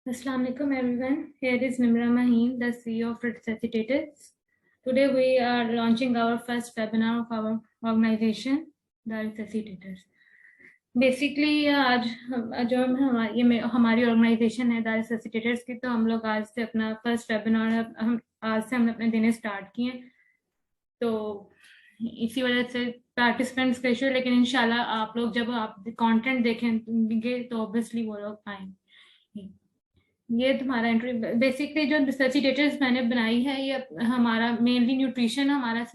Assalamu alaikum everyone. Here is Nimra Maheen, the CEO of Resuscitators. Today we are launching our first webinar of our organization, the Resuscitators. Basically आज जो हमारी organisation है the रिससिटेटर्स की, तो हम लोग आज से अपना फर्स्ट वेबिनार हमने अपने देने स्टार्ट किए। तो इसी वजह से पार्टिसिपेंट्स का इशू, लेकिन इंशाल्लाह आप लोग जब आप कंटेंट देखेंगे तो ऑब्वियसली वो लोग आएंगे। ये तुम्हारा इंटरव्यू बेसिकली जो रिसर्चिटेटर्स मैंने बनाई है, ये हमारा मेनली न्यूट्रिशन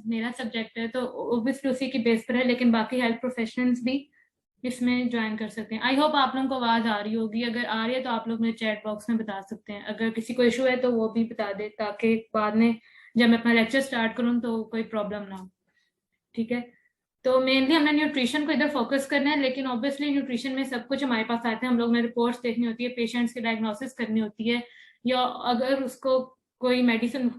मेरा सब्जेक्ट है, तो ऑब्वियसली उसी की बेस पर है, लेकिन बाकी हेल्थ प्रोफेशनल्स भी इसमें ज्वाइन कर सकते हैं। आई होप आप लोगों को आवाज आ रही होगी, अगर आ रही है तो आप लोग मेरे चैट बॉक्स में बता सकते हैं। अगर किसी को इशू है तो वो भी बता दे, ताकि बाद में जब मैं अपना लेक्चर स्टार्ट करूँ तो कोई प्रॉब्लम ना हो। ठीक है, तो मेनली हमने न्यूट्रिशन को इधर फोकस करना है, लेकिन ऑब्वियसली न्यूट्रिशन में सब कुछ हमारे पास आता है। हम लोग ने रिपोर्ट्स देखनी होती है, पेशेंट्स की डायग्नोसिस करनी होती है, या अगर उसको कोई मेडिसिन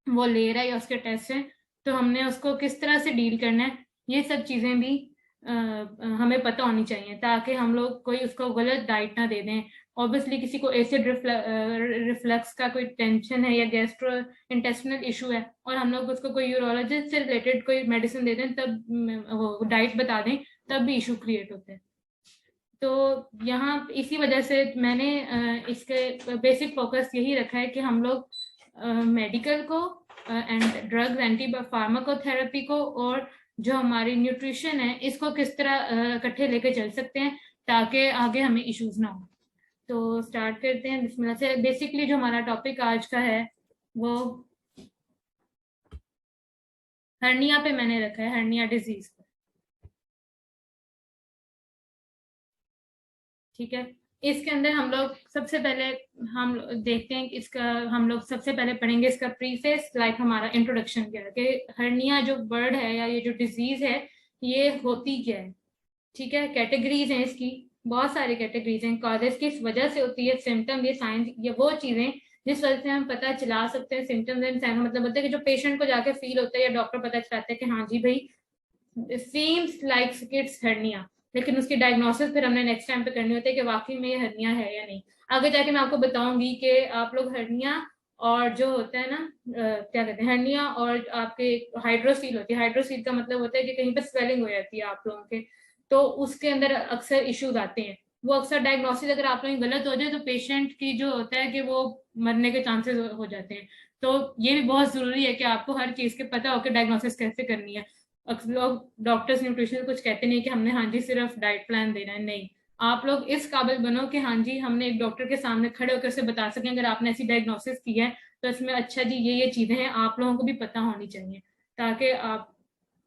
वो ले रहा है या उसके टेस्ट है तो हमने उसको किस तरह से डील करना है, ये सब चीजें भी हमें पता होनी चाहिए, ताकि हम लोग कोई उसको गलत डाइट ना दे दें। ऑब्वियसली किसी को एसिड रिफ्लक्स का कोई टेंशन है या गैस्ट्रो इंटेस्टिनल इशू है और हम लोग उसको कोई यूरोलॉजिस्ट से रिलेटेड कोई मेडिसिन दे दें, तब वो डाइट बता दें, तब भी इशू क्रिएट होते हैं। तो यहाँ इसी वजह से मैंने इसके बेसिक फोकस यही रखा है कि हम लोग मेडिकल को एंड ड्रग्स, एंटी फार्माकोथेरेपी को, और जो हमारी न्यूट्रिशन है इसको किस तरह इकट्ठे लेके चल सकते हैं ताकि आगे हमें इश्यूज ना हो। तो स्टार्ट करते हैं बिस्मिल्लाह से। बेसिकली जो हमारा टॉपिक आज का है वो हर्निया पे मैंने रखा है, हर्निया डिजीज पे। ठीक है, इसके अंदर हम लोग सबसे पहले हम देखते हैं कि इसका हम लोग सबसे पहले पढ़ेंगे इसका प्रीफेस, लाइक हमारा इंट्रोडक्शन क्या है कि हर्निया जो वर्ड है या ये जो डिजीज है ये होती क्या है। ठीक है, कैटेगरीज हैं इसकी, बहुत सारी कैटेगरीज हैं। कॉजेस किस वजह से होती है, सिम्टम, ये साइंस, ये वो चीजें जिस वजह से हम पता चला सकते हैं। सिम्टम्स एंड साइन मतलब होता है कि जो पेशेंट को जाके फील होता है या डॉक्टर पता चलाता है कि हाँ जी भाई सीम्स लाइक इट्स हर्निया, लेकिन उसकी डायग्नोसिस फिर हमने नेक्स्ट टाइम पे करनी होती है कि वाकई में ये हर्निया है या नहीं। आगे जाके मैं आपको बताऊंगी कि आप लोग हर्निया और जो होता है ना क्या कहते हैं, हर्निया और आपके हाइड्रोसील होती है। हाइड्रोसील का मतलब होता है कि कहीं पर स्वेलिंग हो जाती है आप लोगों के, तो उसके अंदर अक्सर इश्यूज आते हैं। वो अक्सर डायग्नोसिस अगर आप लोगों की गलत हो जाए तो पेशेंट की जो होता है कि वो मरने के चांसेस हो जाते हैं। तो ये भी बहुत जरूरी है कि आपको हर चीज के पता हो कि डायग्नोसिस कैसे करनी है। अक्सर लोग डॉक्टर्स न्यूट्रिशन कुछ कहते नहीं कि हमने हाँ जी सिर्फ डाइट प्लान देना है, नहीं। आप लोग इस काबिल बनो कि हाँ जी हमने एक डॉक्टर के सामने खड़े होकर उसे बता सकें अगर आपने ऐसी डायग्नोसिस की है तो इसमें अच्छा जी ये चीजें हैं, आप लोगों को भी पता होनी चाहिए ताकि आप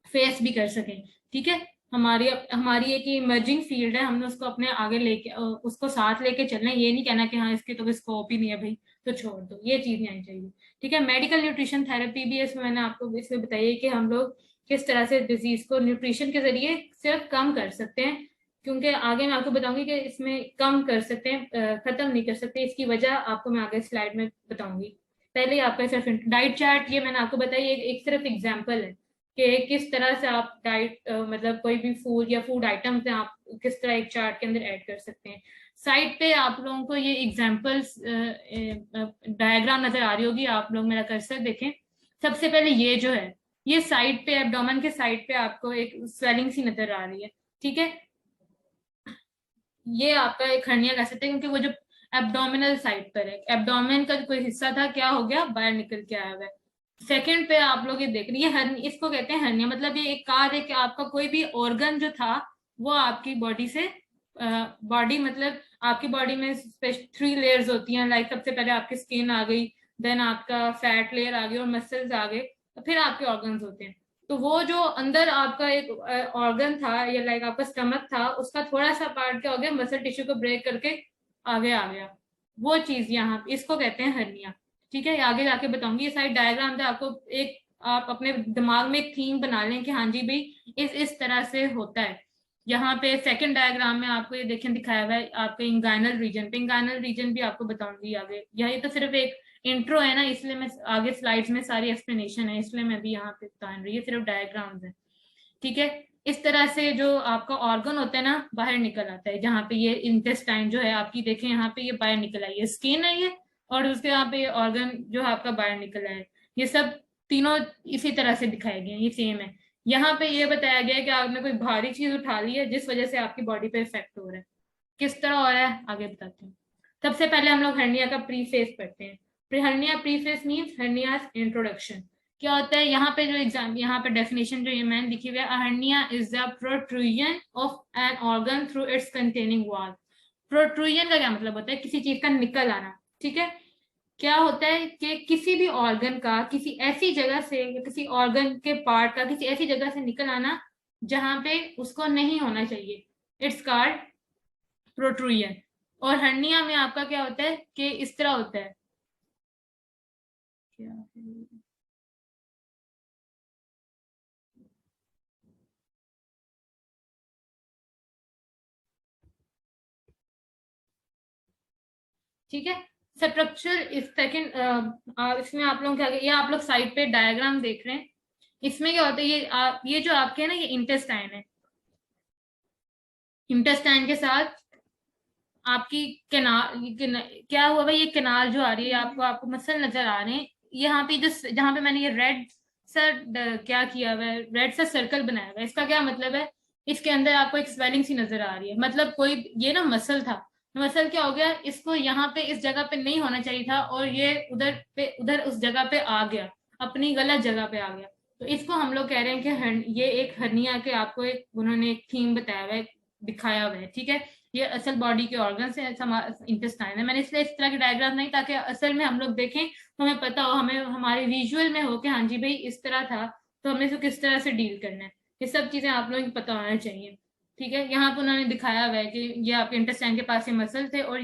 फेस भी कर सकें। ठीक है, हमारी हमारी एक इमर्जिंग फील्ड है, हमने उसको अपने आगे लेके उसको साथ लेके चलना है। ये नहीं कहना कि हाँ इसकी तो कोई स्कोप ही नहीं है भाई तो छोड़ दो, ये चीज नहीं आनी चाहिए। ठीक है, मेडिकल न्यूट्रिशन थेरेपी भी है इसमें, मैंने आपको इसमें बताइए कि हम लोग किस तरह से डिजीज को न्यूट्रिशन के जरिए सिर्फ कम कर सकते हैं, क्योंकि आगे मैं आपको बताऊंगी कि इसमें कम कर सकते हैं, खत्म नहीं कर सकते। इसकी वजह आपको मैं आगे स्लाइड में बताऊंगी। पहले आपका सिर्फ डाइट चार्ट ये मैंने आपको बताई, एक सिर्फ एग्जाम्पल है कि किस तरह से आप डाइट मतलब कोई भी फूड या फूड आइटम्स हैं आप किस तरह एक चार्ट के अंदर ऐड कर सकते हैं। साइड पे आप लोगों को ये एग्जांपल्स डायग्राम नजर आ रही होगी, आप लोग मेरा कर्सर देखें। सबसे पहले ये जो है, ये साइड पे एब्डोमेन के साइड पे आपको एक स्वेलिंग सी नजर आ रही है। ठीक है, ये आपका एक हर्निया कह सकते हैं, क्योंकि वो जो एब्डोमिनल साइड पर है, एब्डोमेन का कोई हिस्सा था क्या हो गया, बाहर निकल के आया हुआ है। सेकंड पे आप लोग ये देख रही है इसको कहते हैं हर्निया, मतलब ये एक कार है कि आपका कोई भी ऑर्गन जो था वो आपकी बॉडी से बॉडी मतलब आपकी बॉडी में 3 लेयर्स होती हैं। लाइक सबसे पहले आपकी स्किन आ गई, देन आपका फैट लेयर आ गई और मसल्स आ गए, फिर आपके ऑर्गन्स होते हैं। तो वो जो अंदर आपका एक ऑर्गन था या लाइक आपका स्टमक था, उसका थोड़ा सा पार्ट क्या हो गया, मसल टिश्यू को ब्रेक करके आगे आ गया, वो चीज यहाँ इसको कहते हैं हर्निया। ठीक है, आगे जाके बताऊंगी। ये सारी डायग्राम है, आपको एक आप अपने दिमाग में एक थीम बना लें कि हाँ जी भाई इस तरह से होता है। यहाँ पे सेकंड डायग्राम में आपको ये देखें दिखाया हुआ है आपके इंगाइनल रीजन पे। इंगाइनल रीजन भी आपको बताऊंगी आगे, यही तो सिर्फ एक इंट्रो है ना, इसलिए मैं आगे स्लाइड्स में सारी एक्सप्लेनेशन है, इसलिए मैं भी यहाँ पे बता रही, ये सिर्फ डायग्राम्स है। ठीक है, इस तरह से जो आपका ऑर्गन होता है ना बाहर निकल आता है, जहाँ पे ये इंटेस्टाइन जो है आपकी, देखें यहाँ पे ये बाहर निकल आई है, स्किन है ये, और उसके यहाँ पे ये ऑर्गन जो है आपका बाहर निकल आया है। ये सब तीनों इसी तरह से दिखाए गए हैं, ये सेम है। यहाँ पे ये बताया गया है कि आपने कोई भारी चीज उठा ली है जिस वजह से आपकी बॉडी पे इफेक्ट हो रहा है। किस तरह हो रहा है आगे बताते हैं। सबसे पहले हम लोग हर्निया का प्रीफेस पढ़ते हैं। Hernia preface means hernias introduction. क्या होता है यहाँ पे जो एग्जाम, यहाँ पे डेफिनेशन जो ये मैंने लिखी हुई है, hernia is the protrusion of an organ through it's containing wall. Protrusion का क्या मतलब होता है? किसी चीज का निकल आना। ठीक है, क्या होता है कि किसी भी ऑर्गन का किसी ऐसी जगह से, किसी ऑर्गन के पार्ट का किसी ऐसी जगह से निकल आना जहां पे उसको नहीं होना चाहिए, इट्स कॉल्ड प्रोट्रूजन। और हर्निया में आपका क्या होता है कि इस तरह होता है, क्या है? ठीक है, स्ट्रक्चर इस सेकंड, इसमें आप लोग क्या, ये आप लोग साइड पे डायग्राम देख रहे हैं। इसमें क्या होता है, ये जो आपके है ना, ये इंटेस्टाइन है। इंटेस्टाइन के साथ आपकी क्या हुआ भाई, ये केनाल जो आ रही है आपको, मसल नजर आ रहे हैं। यहाँ पे जो, जहाँ पे मैंने ये रेड सर क्या किया हुआ है, रेड सा सर्कल बनाया हुआ है, इसका क्या मतलब है? इसके अंदर आपको एक स्वेलिंग सी नजर आ रही है, मतलब कोई ये ना मसल था, मसल क्या हो गया, इसको यहाँ पे इस जगह पे नहीं होना चाहिए था और ये उधर उस जगह पे आ गया, अपनी गलत जगह पे आ गया। तो इसको हम लोग कह रहे हैं कि ये एक हर्निया के, आपको एक उन्होंने एक थीम बताया हुआ है, दिखाया हुआ है। ठीक है, ये असल बॉडी के ऑर्गन से इंटेस्टाइन है। मैंने इसलिए इस तरह के डायग्राम नहीं, ताकि असल में हम लोग देखें तो हमें पता हो, हमें हमारे विजुअल में हो कि हाँ जी भाई इस तरह था, तो हमें इसको किस तरह से डील करना है। ये सब चीजें आप लोगों को पता होना चाहिए। ठीक है, यहाँ पे उन्होंने दिखाया हुआ है कि ये आपके इंटेस्टाइन के पास ये मसल थे, और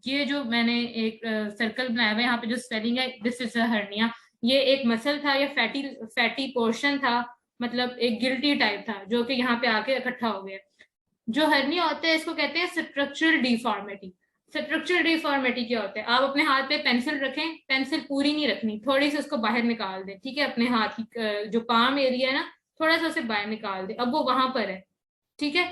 ये जो मैंने एक सर्कल बनाया हुआ है यहाँ पे जो स्पेलिंग है, दिस इज हर्निया, ये एक मसल था, ये फैटी फैटी पोर्शन था, मतलब एक गिल्टी टाइप था जो कि यहाँ पे आके इकट्ठा हो गया। जो हर्निया होता है इसको कहते हैं स्ट्रक्चरल डिफॉर्मिटी। स्ट्रक्चरल डिफॉर्मिटी क्या होता है? आप अपने हाथ पे पेंसिल रखें, पेंसिल पूरी नहीं रखनी, थोड़ी सी उसको बाहर निकाल दें। ठीक है, अपने हाथ की जो पाम एरिया है ना, थोड़ा सा उसे बाहर निकाल दे, अब वो वहां पर है। ठीक है,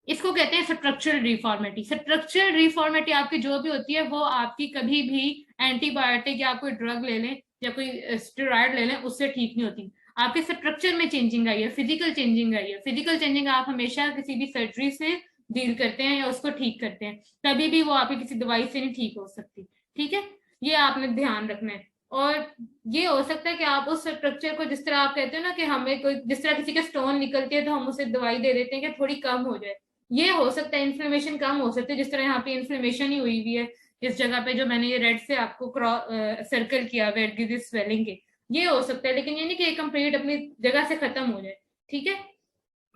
इसको कहते हैं स्ट्रक्चरल डिफॉर्मिटी। स्ट्रक्चरल डिफॉर्मिटी आपकी जो भी होती है, वो आपकी कभी भी एंटीबायोटिक या कोई ड्रग ले लें या कोई स्टेरॉइड ले लें उससे ठीक नहीं होती। आपके स्ट्रक्चर में चेंजिंग आई है, फिजिकल चेंजिंग आई है। फिजिकल चेंजिंग आप हमेशा किसी भी सर्जरी से डील करते हैं या उसको ठीक करते हैं, तभी भी वो आपकी किसी दवाई से नहीं ठीक हो सकती। ठीक है, ये आपने ध्यान रखना है। और ये हो सकता है कि आप उस स्ट्रक्चर को, जिस तरह आप कहते हो ना कि हमें कोई, जिस तरह किसी के स्टोन निकलती है तो हम उसे दवाई दे देते हैं कि थोड़ी कम हो जाए, ये हो सकता है इन्फ्लेमेशन कम हो सकती है, जिस तरह यहाँ पे इन्फ्लेमेशन ही हुई हुई है इस जगह पे, जो मैंने ये रेड से आपको क्रॉस सर्कल किया हुआ है स्वेलिंग के, ये हो सकता है, लेकिन ये नहीं कि कंप्लीट अपनी जगह से खत्म हो जाए। ठीक है,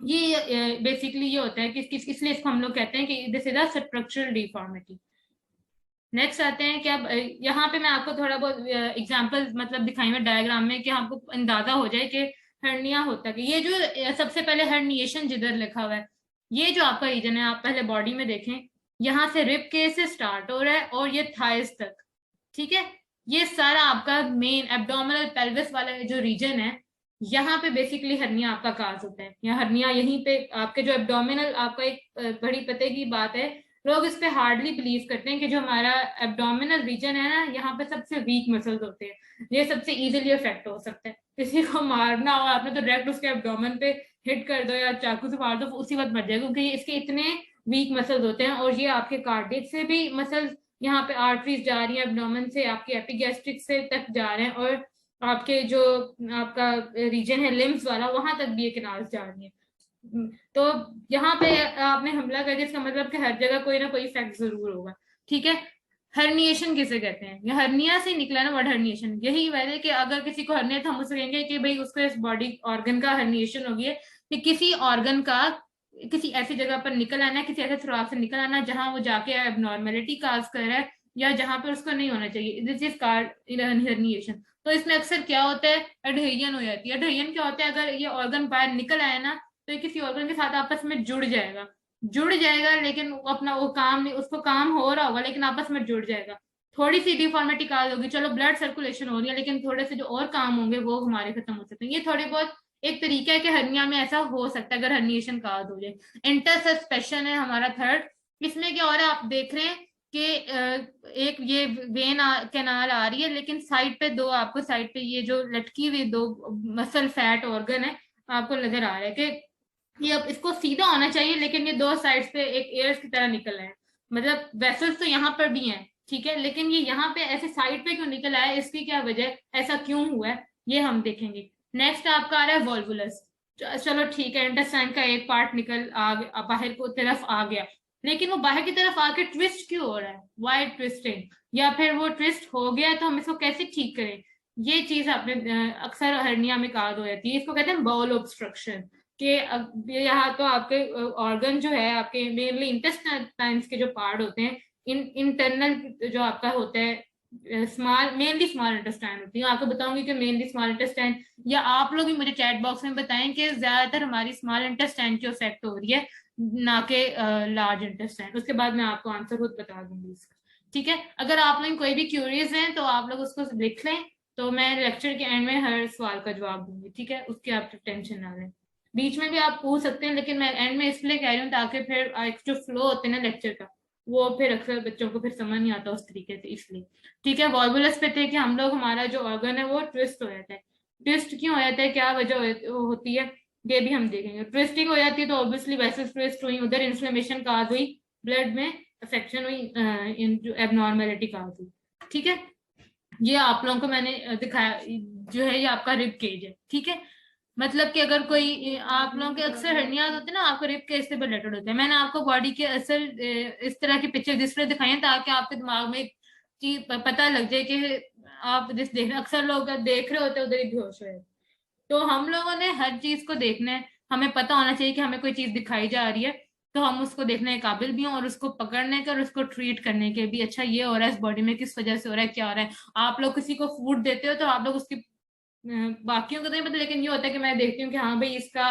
ये बेसिकली ये होता है कि इसलिए इसको हम लोग कहते हैं कि this is a structural deformity. Next आते हैं कि अब यहाँ पे मैं आपको थोड़ा बहुत एग्जांपल मतलब दिखाई में डायग्राम में, कि आपको अंदाजा हो जाए कि हर्निया होता है कि ये जो सबसे पहले हर्निएशन जिधर लिखा हुआ है, ये जो आपका रीजन है, आप पहले बॉडी में देखें, यहाँ से रिब केस से स्टार्ट हो रहा है और ये थाइस तक। ठीक है, ये सारा आपका मेन एब्डोमिनल पेल्विस वाला जो रीजन है, यहाँ पे बेसिकली हर्निया आपका काज होता है। या हर्निया यहीं पे आपके जो एब्डोमिनल, आपका एक बड़ी पते की बात है, लोग इस पे हार्डली बिलीव करते हैं कि जो हमारा एब्डोमिनल रीजन है ना, यहाँ पे सबसे वीक मसल्स होते हैं, ये सबसे इजीली अफेक्ट हो सकता है। किसी को मारना हो आपने तो डायरेक्ट उसके एब्डोमेन पे हिट कर दो या चाकू से मार दो, उसी वक्त मर जाएगा, क्योंकि इसके इतने वीक मसल्स होते हैं। और ये आपके कार्डियक से भी मसल्स, यहाँ पे आर्टरीज जा रही है एब्डोमेन से, आपके एपिगैस्ट्रिक से तक जा रहे हैं, और आपके जो आपका रीजन है लिम्स वाला, वहां तक भी ये किनाल्स जा रही है। तो यहाँ पे आपने हमला कर दिया, इसका मतलब कि हर जगह कोई ना कोई इफेक्ट जरूर होगा। ठीक है, हर्निएशन किसे कहते हैं? ये हर्निया से निकला ना वर्ड हर्निएशन, यही वजह है कि अगर किसी को हर्निया, तो हम उसे कहेंगे कि भाई उसको इस बॉडी ऑर्गन का हर्निएशन हो गया, कि किसी ऑर्गन का किसी ऐसी जगह पर निकल आना है, किसी ऐसे सुराख से निकल आना जहां वो जाके एबनॉर्मेलिटी काज कर रहा है, या जहां पर उसको नहीं होना चाहिए, दिस इज कॉल्ड हर्निएशन। तो इसमें अक्सर क्या होता है, एडहेरियन हो जाती है। एडहेरियन क्या होता है, अगर ये ऑर्गन बाहर निकल आया ना, तो ये किसी ऑर्गन के साथ आपस में जुड़ जाएगा, लेकिन वो अपना वो काम नहीं, उसको काम हो रहा होगा लेकिन आपस में जुड़ जाएगा। थोड़ी सी डिफॉर्मिटी काज होगी, चलो ब्लड सर्कुलेशन हो रही है, लेकिन थोड़े से जो और काम होंगे वो हमारे खत्म हो सकते हैं। ये थोड़ी बहुत एक तरीका है कि हर्निया में ऐसा हो सकता है अगर हर्निएशन काज हो जाए। इंटरसस्पेशन है हमारा थर्ड। इसमें क्या हो रहा है, आप देख रहे हैं कि एक ये वेन कैनाल आ रही है, लेकिन साइड पे दो, आपको साइड पे ये जो लटकी हुई दो मसल फैट ऑर्गन है, आपको नजर आ रहा है कि ये अब इसको सीधा होना चाहिए, लेकिन ये दो साइड्स पे एक एयर्स की तरह निकल रहा है। मतलब वेसल्स तो यहाँ पर भी हैं, ठीक है, लेकिन ये यहाँ पे ऐसे साइड पे क्यों निकल आया है, इसकी क्या वजह, ऐसा क्यों हुआ है, ये हम देखेंगे। नेक्स्ट आपका आ रहा है वॉल्वुलस। चलो ठीक है, इंटेस्टाइन का एक पार्ट निकल आ बाहर को तरफ आ गया, लेकिन वो बाहर की तरफ आके ट्विस्ट क्यों हो रहा है, वाई ट्विस्टिंग, या फिर वो ट्विस्ट हो गया है तो हम इसको कैसे ठीक करें। ये चीज आपने अक्सर हर्निया में कहा हो जाती है, इसको कहते हैं बाउल ऑब्स्ट्रक्शन। कि यहाँ तो आपके ऑर्गन जो है, आपके मेनली इंटेस्टाइन्स के जो पार्ट होते हैं, इंटरनल जो आपका होता है, स्मॉल मेनली स्मॉल इंटेस्टाइन होती है। आपको बताऊंगी कि मेनली स्मॉल इंटेस्टाइन, या आप लोग भी मुझे चैट बॉक्स में बताएं कि ज्यादातर हमारी स्मॉल इंटेस्टाइन की इफेक्ट हो रही है, ना के लार्ज इंटेस्टाइन। उसके बाद मैं आपको आंसर खुद बता दूंगी इसका, ठीक है। अगर आप लोग कोई भी क्यूरियस हैं तो आप लोग उसको लिख लें, तो मैं लेक्चर के एंड में हर सवाल का जवाब दूंगी, ठीक है, उसकी आप टेंशन ना लें। बीच में भी आप पूछ सकते हैं, लेकिन मैं एंड में इसलिए कह रही हूँ ताकि फिर एक जो फ्लो होते हैं ना लेक्चर का, वो फिर अक्सर बच्चों को फिर समझ नहीं आता उस तरीके से, इसलिए। ठीक है, वॉल्वुलस पे थे कि हम लोग, हमारा जो ऑर्गन है वो ट्विस्ट हो जाता है। ट्विस्ट क्यों हो जाता है, क्या वजह होती है, ये भी हम देखेंगे। ट्विस्टिंग हो जाती है तो ऑब्वियसली वेसल्स ट्विस्ट हुई, उधर इन्फ्लेमेशन काज हुई, ब्लड में अफेक्शन हुई, जो एबनॉर्मेलिटी काज हुई, ठीक है। ये आप लोगों को मैंने दिखाया, जो है ये आपका रिब केज है, ठीक है। मतलब कि अगर कोई, आप लोगों के अक्सर हर्नियाज होते हैं ना, आपको रिब केज से रिलेटेड होते हैं। मैंने आपको बॉडी के असल इस तरह की पिक्चर डिस्प्ले दिखाई है ताकि आपके दिमाग में एक चीज पता लग जाए कि आप जिस देख रहे, अक्सर लोग देख रहे होते हैं उधर ही बेहोश हो। तो हम लोगों ने हर चीज को देखना है, हमें पता होना चाहिए कि हमें कोई चीज दिखाई जा रही है, तो हम उसको देखने के काबिल भी हों, और उसको पकड़ने के और उसको ट्रीट करने के भी, अच्छा ये हो रहा है इस बॉडी में, किस वजह से हो रहा है, क्या हो रहा है। आप लोग किसी को फूड देते हो तो आप लोग उसकी बाकियों को तो नहीं पता, लेकिन ये होता है कि मैं देखती हूँ कि हाँ भाई इसका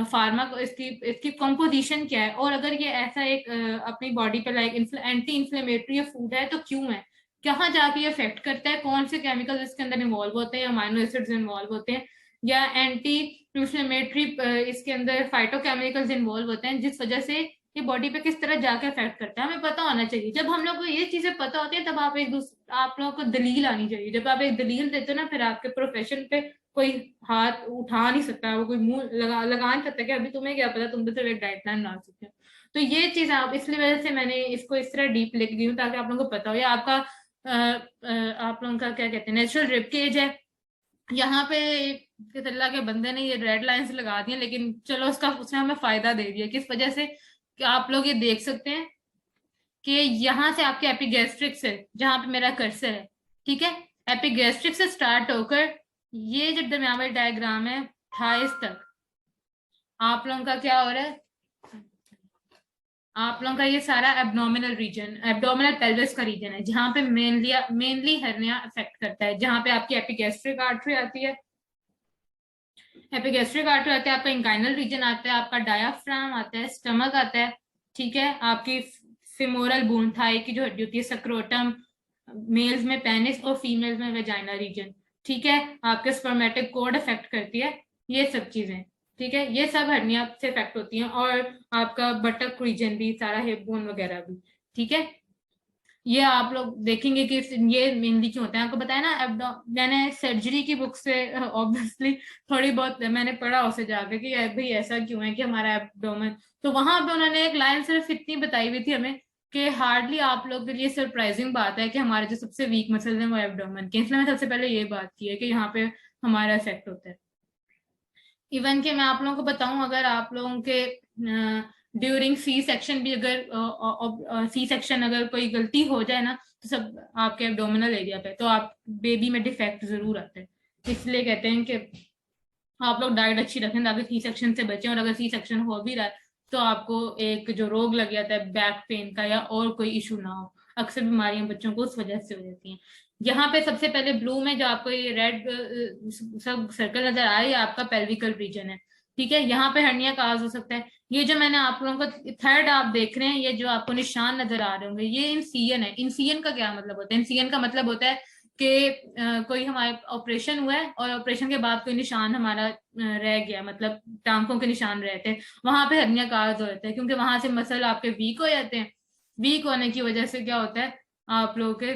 फार्मा, इसकी इसकी कंपोजिशन क्या है, और अगर ये ऐसा एक अपनी बॉडी पे लाइक एंटी इंफ्लेमेटरी फूड है तो क्यों है, कहाँ जाके ये इफेक्ट करता है, कौन से केमिकल इसके अंदर इन्वॉल्व होते हैं, अमाइनो एसिड्स इन्वॉल्व होते हैं, या एंटी इंफ्लेमेटरी इसके अंदर फाइटोकेमिकल्स इन्वॉल्व होते हैं, जिस वजह से ये बॉडी पे किस तरह जाके इफेक्ट करता है, हमें पता होना चाहिए। जब हम लोग को ये चीजें पता होती है तब आप एक दूसरे, आप लोगों को दलील आनी चाहिए। जब आप एक दलील देते हो ना, फिर आपके प्रोफेशन पे कोई हाथ उठा नहीं सकता, वो कोई मुंह लगा नहीं सकता कि अभी तुम्हें क्या पता, तुम तो सिर्फ एक डाइट प्लान बना सकते हो। तो ये चीज आप, इसलिए वजह से मैंने इसको इस तरह डीप लेके गई हूँ ताकि आप लोगों को पता हो। या आपका आप लोगों का क्या कहते हैं, नेचुरल रिब केज है। यहाँ पे अल्लाह के बंदे ने ये रेड लाइंस लगा दी हैं, लेकिन चलो उसका, उसने हमें फायदा दे दिया, किस वजह से, कि आप लोग ये देख सकते हैं कि यहाँ से आपके एपिगैस्ट्रिक्स है, जहां पे मेरा कर्सर है, ठीक है, एपिगैस्ट्रिक से स्टार्ट होकर ये जो दरमियान वाली डायग्राम है थाइस तक, आप लोगों का क्या हो रहा है, आप लोगों का ये सारा एब्डोमिनल रीजन, एब्डोमिनल पेल्विस का रीजन है, जहां पे मेनली हर्निया अफेक्ट करता है, जहां पे आपकी एपिगैस्ट्रिक आर्टरी आती है, एपिगैस्ट्रिक आर्टरी आता है, आपका इंगाइनल रीजन आता है, आपका डायाफ्राम आता है, स्टमक आता है, ठीक है, आपकी फिमोरल बोन, थाई की जो हड्डी होती है, सक्रोटम, मेल्स में पेनिस और फीमेल्स में वेजाइना रीजन, ठीक है, आपके स्पर्मेटिक कोड अफेक्ट करती है, ये सब चीजें, ठीक है, ये सब हर्निया से अफेक्ट होती हैं, और आपका बटक रीजन भी सारा, हिप बोन वगैरह भी, ठीक है। ये आप लोग देखेंगे कि ये मेनली क्यों होता है, आपको बताया ना, मैंने सर्जरी की बुक से ऑब्वियसली थोड़ी बहुत मैंने पढ़ा उसे जाकर कि भाई ऐसा क्यों है कि हमारा एब्डोमेन, तो वहां पे उन्होंने एक लाइन सिर्फ इतनी बताई हुई थी हमें कि हार्डली आप लोग के लिए सरप्राइजिंग बात है कि हमारे जो सबसे वीक मसल्स हैं वो एब्डोमेन के, इसलिए मैंने सबसे पहले ये बात की है कि यहाँ पे हमारा इफेक्ट होता है। इवन कि मैं आप लोगों को बताऊं, अगर आप लोगों के ड्यूरिंग सी सेक्शन भी, अगर सी सेक्शन अगर कोई गलती हो जाए ना, तो सब आपके एब्डोमिनल एरिया पे, तो आप बेबी में डिफेक्ट जरूर आते हैं। इसलिए कहते हैं कि आप लोग डाइट अच्छी रखें ताकि सी सेक्शन से बचें, और अगर सी सेक्शन हो भी रहा है तो आपको एक जो रोग लग जाता है बैक पेन का या और कोई इशू ना हो। अक्सर बीमारियां बच्चों को उस वजह से हो जाती हैं। यहाँ पे सबसे पहले ब्लू में जो आपको ये रेड सब सर्कल नजर आ रही है, आपका पेल्विकल रीजन है, ठीक है, यहाँ पे हर्निया का आवाज हो सकता है। ये जो मैंने आप लोगों को थर्ड आप देख रहे हैं, ये जो आपको निशान नजर आ रहे होंगे, ये इंसियन है। इंसियन का क्या मतलब होता है, इंसियन का मतलब होता है कि कोई हमारे ऑपरेशन हुआ है और ऑपरेशन के बाद कोई निशान हमारा रह गया, मतलब टांकों के निशान रहते हैं, वहां पे हर्निया काज हो जाता है, क्योंकि वहां से मसल आपके वीक हो जाते हैं। वीक होने की वजह से क्या होता है, आप लोगों के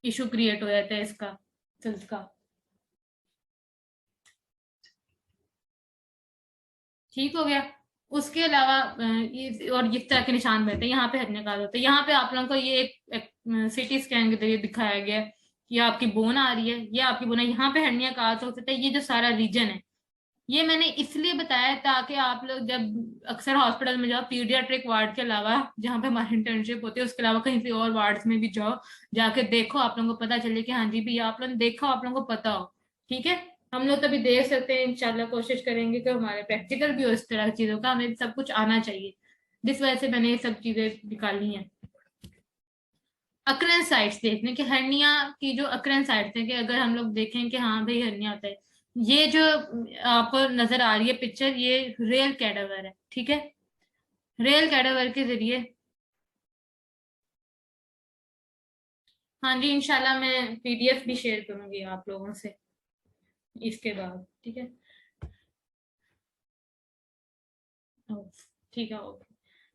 इशू क्रिएट हो जाता है इसका सेल्स का। ठीक हो गया। उसके अलावा और इस तरह के निशान रहते हैं, यहाँ पे हर्निया काज होता है। यहाँ पे आप लोगों को ये एक सीटी स्कैन के जरिए दिखाया गया है, ये आपकी बोन आ रही है, ये आपकी बोन है, यहाँ पे हर्निया काज हो सकता है। ये जो सारा रीजन है, ये मैंने इसलिए बताया ताकि आप लोग जब अक्सर हॉस्पिटल में जाओ, पीडियाट्रिक वार्ड के अलावा जहाँ पे हमारी इंटर्नशिप होती है, उसके अलावा कहीं पे और वार्ड्स में भी जाओ, जाके देखो, आप लोगों को पता चले कि हाँ जी भैया आप लोग देखो, आप लोगों को पता हो। ठीक है, हम लोग तभी देख सकते हैं, इंशाल्लाह कोशिश करेंगे कि हमारे प्रैक्टिकल भी हो इस तरह की चीजों का, हमें भी सब कुछ आना चाहिए, जिस वजह से मैंने ये सब चीजें निकाली हैं। अक्रेंस साइट्स देखने कि हर्निया की जो अक्रेंस साइट्स है, कि अगर हम लोग देखें कि हाँ भाई हर्निया होता है, ये जो आपको नजर आ रही है पिक्चर, ये रियल कैडावर है। ठीक है, रियल कैडावर के जरिए, हाँ जी इंशाल्लाह मैं पीडीएफ भी शेयर करूंगी आप लोगों से इसके बाद। ठीक है, ठीक है, ओके।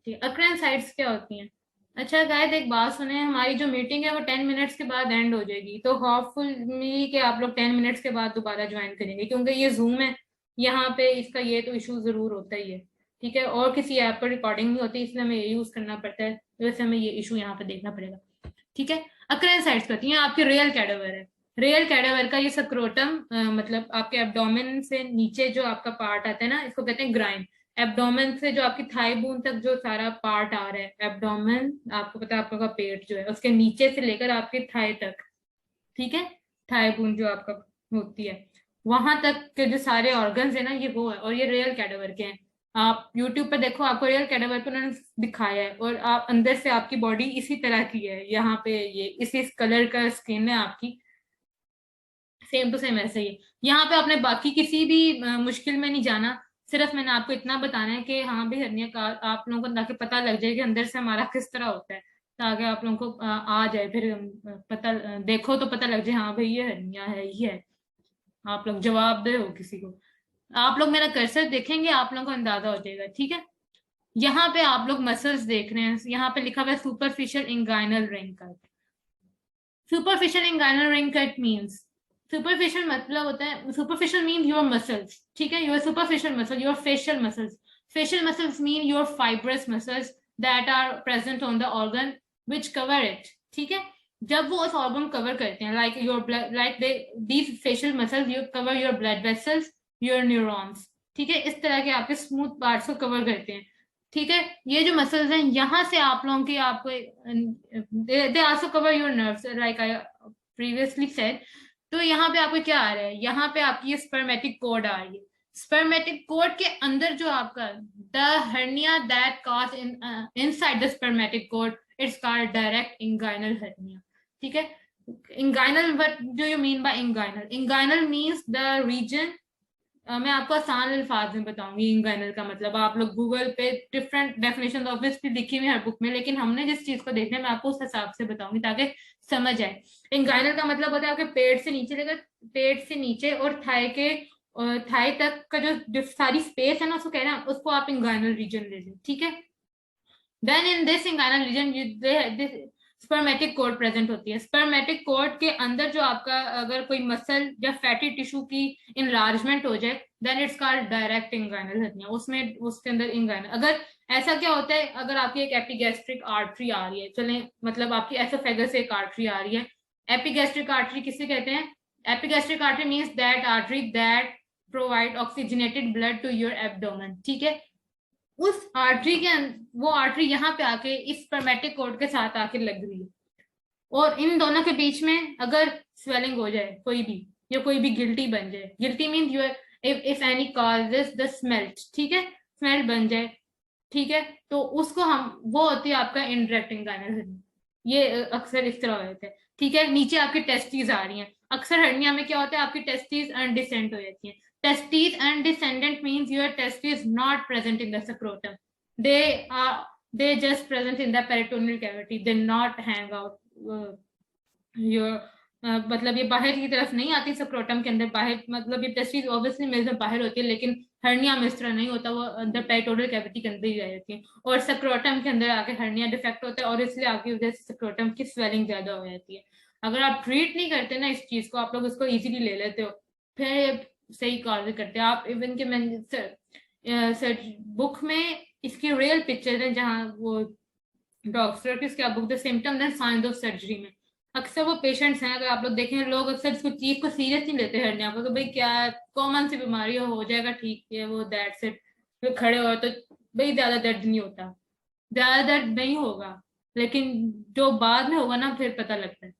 ठीक है, अक्रेंस साइट्स क्या होती हैं? अच्छा गाइस, एक बात सुने, हमारी जो मीटिंग है वो 10 मिनट्स के बाद एंड हो जाएगी, तो होपफुली कि आप लोग 10 मिनट्स के बाद दोबारा ज्वाइन करेंगे, क्योंकि ये जूम है, यहाँ पे इसका ये तो इशू जरूर होता ही है। ठीक है, और किसी ऐप पर रिकॉर्डिंग नहीं होती, इसलिए हमें ये यूज करना पड़ता है, वैसे हमें ये इशू यहाँ पे देखना पड़ेगा। ठीक है, अक्रेंस साइट्स होती हैं आपकी रियल कैडावर है। रियल कैडावर का ये सक्रोटम, मतलब आपके एब्डोमेन से नीचे जो आपका पार्ट आता है ना, इसको कहते हैं ग्राइन। एब्डोमेन से जो आपकी थाई बोन तक जो सारा पार्ट आ रहा है, एब्डोमेन आपको पता है, आप लोगों का पेट जो है उसके नीचे से लेकर आपके थाई तक, ठीक है, थाई बोन जो आपका होती है, वहां तक के जो सारे ऑर्गन्स है ना, ये वो है, और ये रियल कैडावर के हैं। आप यूट्यूब पे देखो, आपको रियल कैडावर पे उन्होंने दिखाया है, और आप अंदर से आपकी बॉडी इसी तरह की है, यहाँ पे ये इसी कलर का स्किन है आपकी, सेम टू सेम ऐसे ही है। यहाँ पे आपने बाकी किसी भी मुश्किल में नहीं जाना, सिर्फ मैंने आपको इतना बताना है कि हाँ भी हर्निया का आप लोगों को ताकि पता लग जाए कि अंदर से हमारा किस तरह होता है, ताकि आप लोगों को आ जाए, फिर पता देखो तो पता लग जाए हाँ भाई ये हर्निया है ही है, आप लोग जवाब दे हो किसी को। आप लोग मेरा कर्सर देखेंगे, आप लोगों को अंदाजा हो जाएगा। ठीक है, यहाँ पे आप लोग मसल्स देख रहे हैं, यहाँ पे लिखा हुआ है superficial inguinal ring cut. Superficial inguinal ring cut means, superficial मतलब होता है, सुपरफिशियल मीन योर मसल्स, ठीक है, your superficial muscle, your facial muscles. Facial muscles mean your fibrous muscles that are present on the organ which cover it. ठीक है, जब वो उस ऑर्गन कवर करते हैं, like your blood, like they these facial muscles you cover your blood vessels, your neurons. ठीक है, इस तरह के आपके स्मूथ पार्ट्स को कवर करते हैं। ठीक है, ये जो मसल्स हैं, यहाँ से आप लोगों की आपको they also cover your nerves like I previously said. तो यहाँ पे आपको क्या आ रहा है, यहाँ पे आपकी ये स्पर्मेटिक कोड आ रही है। स्पर्मेटिक कोड के अंदर जो आपका the hernia that cause in inside the spermatic cord, it's called direct inguinal hernia. ठीक है, inguinal, what do you mean by inguinal? Inguinal means the region, मैं आपको आसान अल्फाज में बताऊंगी इंगाइनल का मतलब, आप लोग गूगल पे डिफरेंट डेफिनेशन ऑब्वियसली लिखी हुई है हर बुक में, लेकिन हमने जिस चीज को देखना है मैं आपको उस हिसाब से बताऊंगी ताकि समझ आए। इंगाइनल का मतलब होता है आपके पेट से नीचे लेकर, पेट से नीचे और थाई के, और थाई तक का जो सारी स्पेस है ना, उसको कहना है, उसको आप इंगाइनल रीजन ले लें। ठीक है, then in this inguinal region spermatic cord present होती है। स्पर्मेटिक कोड के अंदर जो आपका अगर कोई मसल या फैटी टिश्यू की इनलार्जमेंट हो जाए, then it's called direct inguinal hernia. उसमें उसके अंदर इंगाइनल, अगर ऐसा क्या होता है, अगर आपकी एक एपिगैस्ट्रिक आर्टरी आ रही है, चलें मतलब आपकी एसोफेगस से एक आर्टरी आ रही है। एपिगैस्ट्रिक आर्टरी किसे कहते हैं? Epigastric artery means that artery that provide oxygenated blood to your abdomen. ठीक है, उस आर्टरी के वो आर्टरी यहाँ पे आके इस स्पर्मेटिक कोड के साथ आके लग रही है, और इन दोनों के बीच में अगर स्वेलिंग हो जाए कोई भी, या कोई भी गिल्टी बन जाए, guilty mean your if any causes the smelt, ठीक है, स्मेल बन जाए, ठीक है, तो उसको हम, वो होती है आपका इंडायरेक्ट इंगाइनल हर्निया। ये अक्सर इस तरह हो जाता है। ठीक है, नीचे आपकी टेस्टीज आ रही हैं, अक्सर हर्निया में क्या होता है, आपकी टेस्टीज अनडिसेंट हो जाती हैं। Testes undescendant means your testes not present in the scrotum. They just present in the peritoneal cavity. They not hang out your मतलब ये बाहर की तरफ नहीं आती स्क्रोटम के अंदर, बाहर मतलब ये टेस्टिस ऑब्वियसली मेल में बाहर होती है, लेकिन हर्निया में इस तरह नहीं होता, वो अंदर पेरिटोनल कैविटी के अंदर ही रह जाती है, और स्क्रोटम के अंदर आके हर्निया डिफेक्ट होता है, और इसलिए आपकी वजह से स्क्रोटम की स्वेलिंग ज्यादा हो जाती है। अगर आप ट्रीट नहीं करते ना इस चीज को, आप लोग उसको इजीली ले लेते हो, फिर सही कार्य करते हैं आप। इवन के मैंने सर बुक में इसकी रियल पिक्चर है, जहाँ वो डॉक्टर की क्या book the symptoms and science of surgery में अक्सर वो पेशेंट्स हैं, अगर आप लोग देखें, लोग अक्सर इसको चीज को सीरियस नहीं लेते हर्निया को, तो भाई क्या कॉमन सी बीमारी हो जाएगा ठीक है वो दैट्स इट, फिर खड़े हो तो भाई ज्यादा दर्द नहीं होता, ज्यादा दर्द नहीं होगा, लेकिन जो बाद में होगा ना फिर पता लगता है।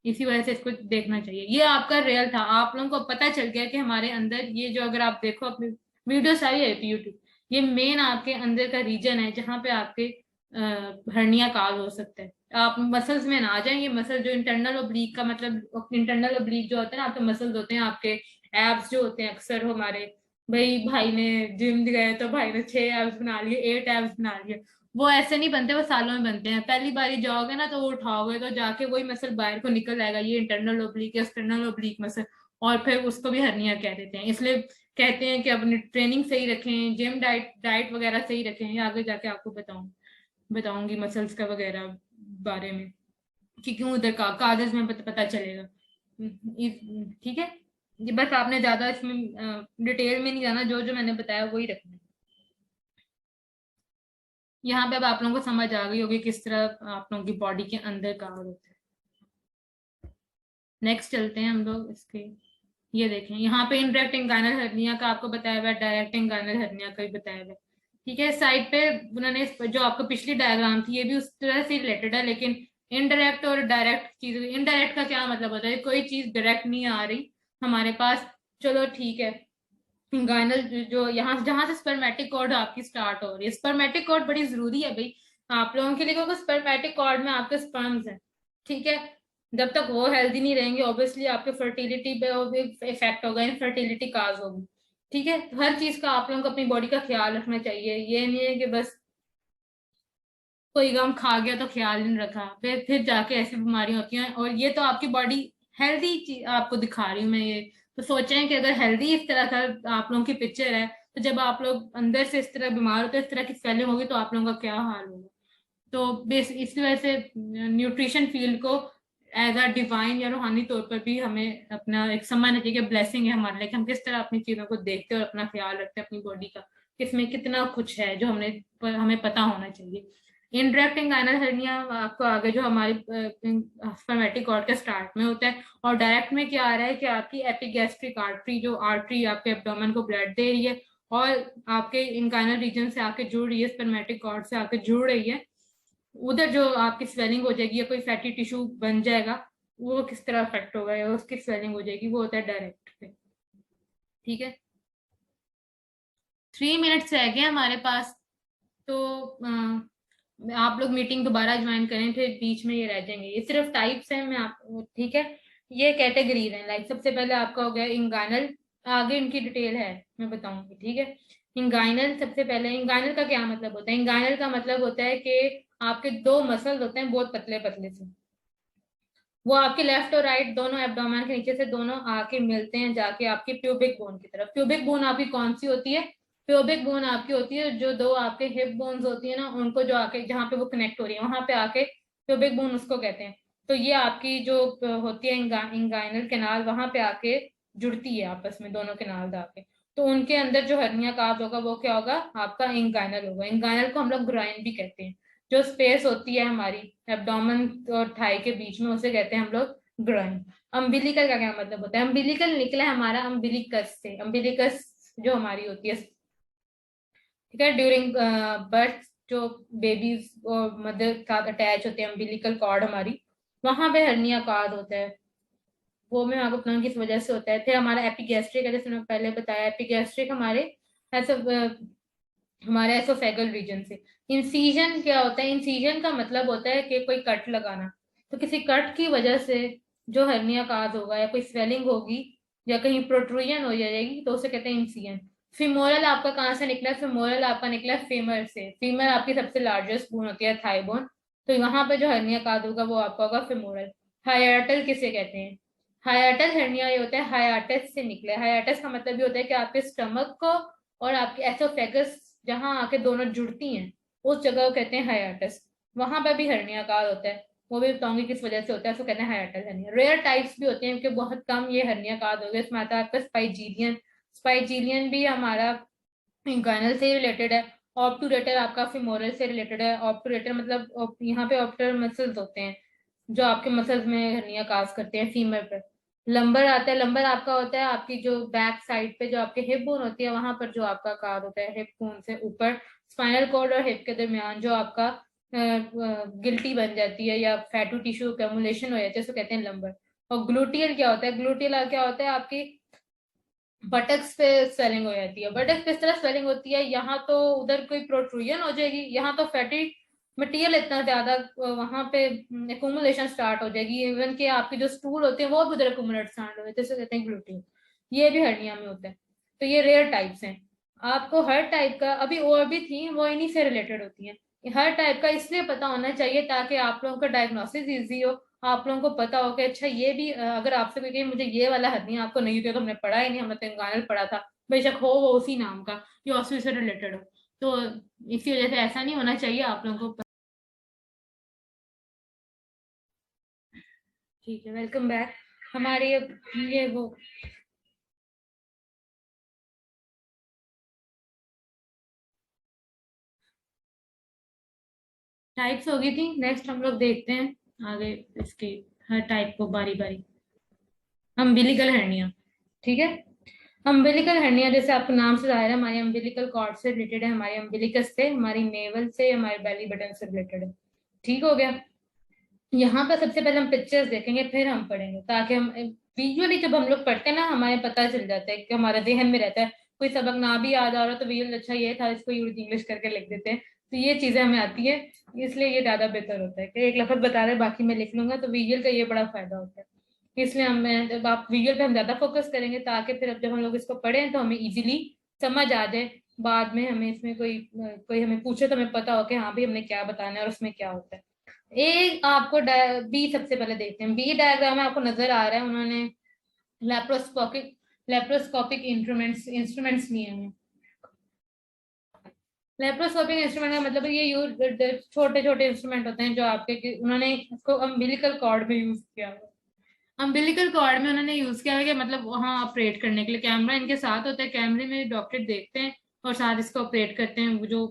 इसी वजह से इसको देखना चाहिए। ये आपका रियल था, आप लोगों को पता चल गया कि हमारे अंदर ये जो, अगर आप देखो अपनी वीडियो सारी है यूट्यूब, ये मेन आपके अंदर का रीजन है जहाँ पे आपके हर्निया काज हो सकता है। आप मसल्स में ना आ जाएं, ये मसल जो इंटरनल ओब्लिक का मतलब, इंटरनल ओब्लिक जो होता है ना, आपके मसल्स होते हैं, आपके एब्स जो होते हैं अक्सर हमारे, भाई भाई ने जिम गए तो भाई ने 6 एब्स बना लिए, 8 एब्स बना लिए, वो ऐसे नहीं बनते, वो सालों में बनते हैं। पहली बारी जाओगे ना तो वो उठाओगे तो जाके वही मसल बाहर को निकल आएगा, ये इंटरनल ओब्लिक या एक्सटर्नल ओब्लिक मसल, और फिर उसको भी हर्निया कह देते हैं। इसलिए कहते हैं कि अपनी ट्रेनिंग सही रखें, जिम डाइट डाइट वगैरह सही रखें, ये आगे जाके आपको बताऊंगी मसल्स का वगैरह बारे में, कि क्यों उधर का कागज में पता चलेगा। ठीक है, ये बस आपने ज्यादा इसमें डिटेल में नहीं जाना, जो जो मैंने बताया वही रखना है। यहाँ पे अब आप लोगों को समझ आ गई होगी किस तरह आप लोगों की बॉडी के अंदर कार्ड होता है। नेक्स्ट चलते हैं हम लोग इसके, ये देखें यहाँ पे इनडायरेक्ट इंगाइनल हर्निया का आपको बताया हुआ है, डायरेक्ट इंगाइनल हर्निया का भी बताया हुआ है। ठीक है, साइड पे उन्होंने जो आपको पिछली डायग्राम थी ये भी उस तरह से रिलेटेड है, लेकिन इनडायरेक्ट और डायरेक्ट चीज, इनडायरेक्ट का क्या मतलब होता है, कोई चीज डायरेक्ट नहीं आ रही हमारे पास, चलो ठीक है। गाइनल जो यहाँ जहां से स्पर्मेटिक कॉर्ड आपकी स्टार्ट हो रही है, स्पर्मेटिक कॉर्ड बड़ी जरूरी है भाई आप लोगों के लिए, क्योंकि स्पर्मेटिक कॉर्ड में आपके स्पर्म्स हैं। ठीक है, जब तक वो हेल्दी नहीं रहेंगे ऑब्वियसली आपके फर्टिलिटी पे इफेक्ट होगा, इनफर्टिलिटी काज होगी। ठीक है, तो हर चीज का आप लोगों को अपनी बॉडी का ख्याल रखना चाहिए, ये नहीं है कि बस कोई गम खा गया तो ख्याल नहीं रखा, फिर जाके ऐसी बीमारियां होती हैं। और ये तो आपकी बॉडी हेल्दी आपको दिखा रही हूँ मैं ये, तो सोचें कि अगर हेल्दी इस तरह का आप लोगों की पिक्चर है, तो जब आप लोग अंदर से इस तरह बीमार होते हैं, इस तरह की स्वेलिंग होगी, तो आप लोगों का क्या हाल होगा। तो बेस इस वजह से न्यूट्रिशन फील्ड को एज अ डिवाइन या रूहानी तौर पर भी हमें अपना एक सम्मान चाहिए, कि ब्लेसिंग है हमारे लिए कि हम किस तरह अपनी चीजों को देखते हैं और अपना ख्याल रखते हैं अपनी बॉडी का, किसमें कितना कुछ है जो हमें पता होना चाहिए। इनडायरेक्ट इंगाइनल हर्निया आपको आगे जो हमारी स्पर्मेटिक कॉर्ड के स्टार्ट में होता है, और डायरेक्ट में क्या आ रहा है कि आपकी एपिगैस्ट्रिक आर्टरी, जो आर्टरी आपके एब्डोमेन को ब्लड दे रही है और आपके इंगाइनल रीजन से आके जुड़ रही है, स्पर्मेटिक कॉर्ड से आके जुड़ रही है, उधर जो आपकी स्वेलिंग हो जाएगी या कोई फैटी टिश्यू बन जाएगा, वो किस तरह अफेक्ट होगा या उसकी स्वेलिंग हो जाएगी, वो होता है डायरेक्ट पे। ठीक है, 3 मिनट्स रह गए हमारे पास, तो आप लोग मीटिंग दोबारा ज्वाइन करें, फिर बीच में ये रह जाएंगे, ये सिर्फ टाइप्स हैं मैं आप, ठीक है, ये कैटेगरीज हैं। लाइक सबसे पहले आपका हो गया इंगाइनल, आगे इनकी डिटेल है मैं बताऊंगी। ठीक है, इंगाइनल सबसे पहले, इंगाइनल का क्या मतलब होता है, इंगाइनल का मतलब होता है कि आपके दो मसल्स होते हैं बहुत पतले पतले से, वो आपके लेफ्ट और राइट दोनों एब्डोमेन के नीचे से दोनों आके मिलते हैं जाके आपकी प्यूबिक बोन की तरफ। प्यूबिक बोन आपकी कौन सी होती है, प्यूबिक बोन आपकी होती है जो दो आपके हिप बोन्स होती है ना, उनको जो आके जहाँ पे वो कनेक्ट हो रही है वहां पे आके प्यूबिक बोन उसको कहते हैं। तो ये आपकी जो होती है इंगाइनल कैनाल, वहां पे आके जुड़ती है आपस में दोनों कैनाल आके, तो उनके अंदर जो हर्निया काज होगा वो क्या होगा, आपका इंगाइनल होगा। इंगाइनल को हम लोग ग्राइन भी कहते हैं, जो स्पेस होती है हमारी एब्डोमेन और थाई के बीच में, उसे कहते हैं हम लोग ग्राइन। अम्बिलिकल का क्या मतलब होता है, अम्बिलिकल निकला है हमारा अम्बिलिकस से, अम्बिलिकस जो हमारी होती है, ठीक है, ड्यूरिंग बर्थ जो बेबीज और मदर के साथ अटैच होते हैं अम्बिलिकल कॉर्ड हमारी, वहां पे हर्निया काज होता है, वो मैं आपको बताऊँ किस वजह से होता है। फिर हमारा एपिगैस्ट्रिक है, जैसे मैंने पहले बताया, एपिगैस्ट्रिक ऐसे हमारे एसोफेगल रीजन से। इंसीजन क्या होता है, इंसीजन का मतलब होता है कि कोई कट लगाना, तो किसी कट की वजह से जो हर्निया काज होगा या कोई स्वेलिंग होगी या कहीं प्रोट्रूजन हो जाएगी, तो उसे कहते हैं इंसीजन। फिमोरल आपका कहाँ से निकला है, फिमोरल आपका निकला है फीमर से, फीमर आपकी सबसे लार्जेस्ट बोन होती है, थाई बोन, तो यहाँ पे जो हर्निया काज होगा वो आपका होगा फिमोरल। हाइएटल किसे कहते हैं, हाइएटस हर्निया ये होता है हाइएटस से निकले। हाइएटस का मतलब ये होता है कि आपके स्टमक को और आपके एसोफेगस जहां आके दोनों जुड़ती हैं उस जगह को कहते हैं हाइएटस। वहां पर भी हर्निया का होता है, वो भी बताऊंगी किस वजह से होता है, उसको कहते हैं हाइएटस हर्निया। रेयर टाइप्स भी होते हैं क्योंकि बहुत कम ये हर्निया का होगा। इसमें आता है आपका स्पाइजीलियन। स्पाइजीलियन भी हमारा इंग्वाइनल से रिलेटेड है। ऑब्टूरेटर आपका फिमोरल से रिलेटेड है। ऑब्टूरेटर मतलब यहाँ पे ऑब्टूरल मसल्स होते हैं जो आपके मसल्स में हर्निया काज करते हैं फीमर पर। लंबर आता है। लंबर आपका होता है आपकी जो बैक साइड पे जो आपके हिप बोन होती है वहां पर जो आपका कार होता है हिप बोन से ऊपर स्पाइनल कॉर्ड और हिप के दरमियान जो आपका गिल्टी बन जाती है या फैटू टिश्यू कैमुलेशन हो जाती है उसको कहते हैं लंबर। और ग्लूटियल क्या होता है? ग्लूटियल क्या होता है? आपकी बटक्स पे स्वेलिंग हो जाती है। बटक्स पे इस तरह स्वेलिंग होती है, यहाँ तो उधर कोई प्रोट्रूजन हो जाएगी, यहाँ तो फैटी मटेरियल इतना ज्यादा वहां पे एकुमुलेशन स्टार्ट हो जाएगी। इवन कि आपकी जो स्टूल होते हैं वो भी उधर एकुमुलेट स्टार्ट हो जाते हैं, जैसे कहते हैं ग्लूटिन। ये भी हर्निया में होता है। तो ये रेयर टाइप्स हैं। आपको हर टाइप का अभी और भी थी वो इन्हीं से रिलेटेड होती है। हर टाइप का इसलिए पता होना चाहिए ताकि आप लोगों का डायग्नोसिस इजी हो। आप लोगों को पता हो कि अच्छा ये भी अगर आपसे कोई कहे मुझे ये वाला हर्निया आपको नहीं होती तो हमने पढ़ा ही नहीं, हमने तो इंगानल पढ़ा था, बेशक हो वो उसी नाम का, ये ऑस्ट्री से रिलेटेड हो। तो इसी वजह से ऐसा नहीं होना चाहिए आप लोगों को। ठीक है, वेलकम बैक। हमारे ये वो टाइप्स हो गई थी। नेक्स्ट हम लोग देखते हैं आगे इसकी हर टाइप को बारी बारी। अम्बिलिकल हर्निया, ठीक है। अम्बिलिकल हर्निया जैसे आपको नाम से जाहिर है हमारी अम्बिलिकल कॉर्ड से रिलेटेड है, हमारी अम्बिलिकस से, हमारी नेवल से, हमारे बेली बटन से रिलेटेड है। ठीक हो गया। यहाँ पर सबसे पहले हम पिक्चर्स देखेंगे फिर हम पढ़ेंगे ताकि हम विजुअली जब हम लोग पढ़ते हैं ना हमें पता चल जाता है कि हमारे जहन में रहता है। कोई सबक ना भी याद आ रहा तो विजुअल अच्छा ये था इसको यूज इंग्लिश करके लिख देते हैं, तो ये चीजें हमें आती है। इसलिए ये ज्यादा बेहतर होता है कि एक लफ्ज बता रहे बाकी मैं लिख लूंगा, तो विजुअल का ये बड़ा फायदा होता है। इसलिए हमें जब आप विजुअल पे हम ज्यादा फोकस करेंगे ताकि फिर अब जब हम लोग इसको पढ़ें तो हमें इजीली समझ आ जाए। बाद में हमें इसमें कोई कोई हमें पूछे तो हमें पता हो कि हाँ भी हमने क्या बताना है और उसमें क्या होता है। एक आपको बी सबसे पहले देखते हैं। बी डायग्राम में आपको नजर आ रहा है उन्होंने लेप्रोस्कोपिक लेप्रोस्कोपिक इंस्ट्रूमेंट्स लिए हैं। लेप्रोस्कोपिक इंस्ट्रूमेंट का मतलब ये यूज छोटे छोटे इंस्ट्रूमेंट होते हैं जो आपके उन्होंने इसको अम्बिलिकल कॉर्ड में यूज किया हुआ। अम्बिलिकल कॉर्ड में उन्होंने यूज किया है कि मतलब वहां ऑपरेट करने के लिए कैमरा इनके साथ होता है, कैमरे में डॉक्टर देखते हैं और साथ इसको ऑपरेट करते हैं। वो जो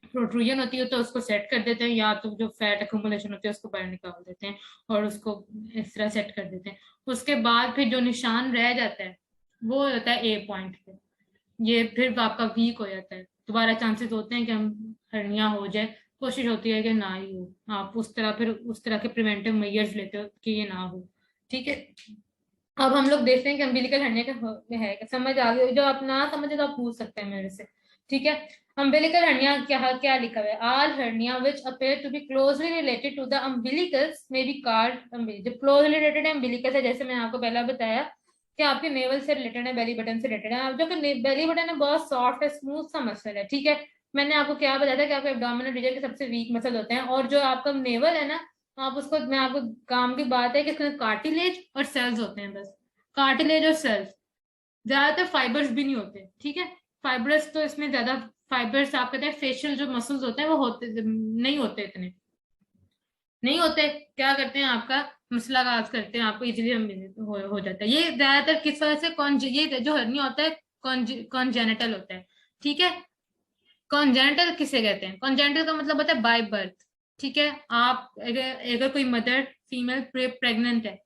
प्रोट्रूजन होती है तो उसको सेट कर देते हैं या तो जो फैट अकोमोलेशन होती है उसको बाहर निकाल देते हैं और उसको इस तरह सेट कर देते हैं। उसके बाद फिर जो निशान रह जाता है वो होता है ए पॉइंट पे। ये फिर आपका वीक हो जाता है, दोबारा चांसेस होते हैं कि हम हर्निया हो जाए। कोशिश होती है कि ना ही हो। आप उस तरह फिर उस तरह के प्रिवेंटिव मेजर्स लेते हो कि ये ना हो। ठीक है। अब हम लोग देखते हैं कि अम्बिलिकल हर्निया का है क्या समझ आ गई। जो आप ना समझे तो आप पूछ सकते हैं मेरे से। ठीक है। अम्बिलिकल हर्निया क्या क्या लिखा हुआ है? All hernia which appear to be closely related to the umbilicus may be called umbilicus. जो क्लोजली रिलेटेड है अम्बिलिकस है, जैसे मैंने आपको पहला बताया कि आपके नेवल से रिलेटेड है, बेली बटन से रिलेटेड है। आप जो बेली बटन है बहुत सॉफ्ट है, स्मूथ सा मसल है। ठीक है। मैंने आपको क्या बताया था कि आपके एब्डोमिनल रीजन के सबसे वीक मसल होते हैं, और जो आपका नेवल है ना आप उसको, मैं आपको काम की बात है कि इसमें कार्टिलेज और सेल्स होते हैं बस। कार्टिलेज और सेल्स, ज्यादातर फाइबर्स भी नहीं होते। ठीक है। फाइबर्स तो इसमें ज्यादा फाइबर्स आप कहते हैं फेशियल जो मसल्स होते हैं वो होते नहीं होते, इतने नहीं होते। क्या करते हैं आपका मसला काज करते हैं, आपको इजीली हो जाता है। ये ज्यादातर किस वजह से कौन ये जो हर्निया होता है कॉन्जेनिटल होता है। ठीक है। कॉन्जेनिटल किसे कहते हैं? कॉन्जेनिटल का मतलब होता है बाय बर्थ। ठीक है। आप अगर कोई मदर फीमेल प्रेग्नेंट है,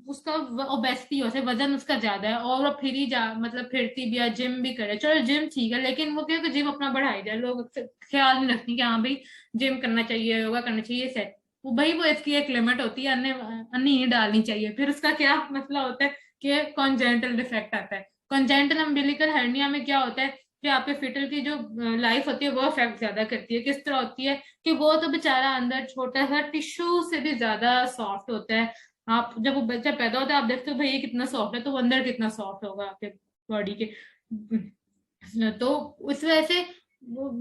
उसका ओबेसिटी होता है, वजन उसका ज्यादा है और वो फिर ही मतलब फिरती भी है जिम भी करे, चलो जिम ठीक है, लेकिन वो क्या कि जिम अपना बढ़ाई जाए, लोग अक्सर ख्याल नहीं रखते कि हाँ भाई जिम करना चाहिए, योगा करना चाहिए, सेट वो भाई वो इसकी एक लिमिट होती है, अन्य अन्य नहीं डालनी चाहिए। फिर उसका क्या मसला होता है कि कॉन्जेनिटल डिफेक्ट आता है। कॉन्जेनिटल अम्बिलिकल हर्निया में क्या होता है कि आपके फिटल की जो लाइफ होती है वो अफेक्ट ज्यादा करती है। किस तरह होती है कि वो तो बेचारा अंदर छोटा सा टिश्यू से भी ज्यादा सॉफ्ट होता है। आप जब वो बच्चा पैदा होता है आप देखते हो भाई ये कितना सॉफ्ट है, तो वो अंदर कितना सॉफ्ट होगा आपके बॉडी के। तो उस वजह से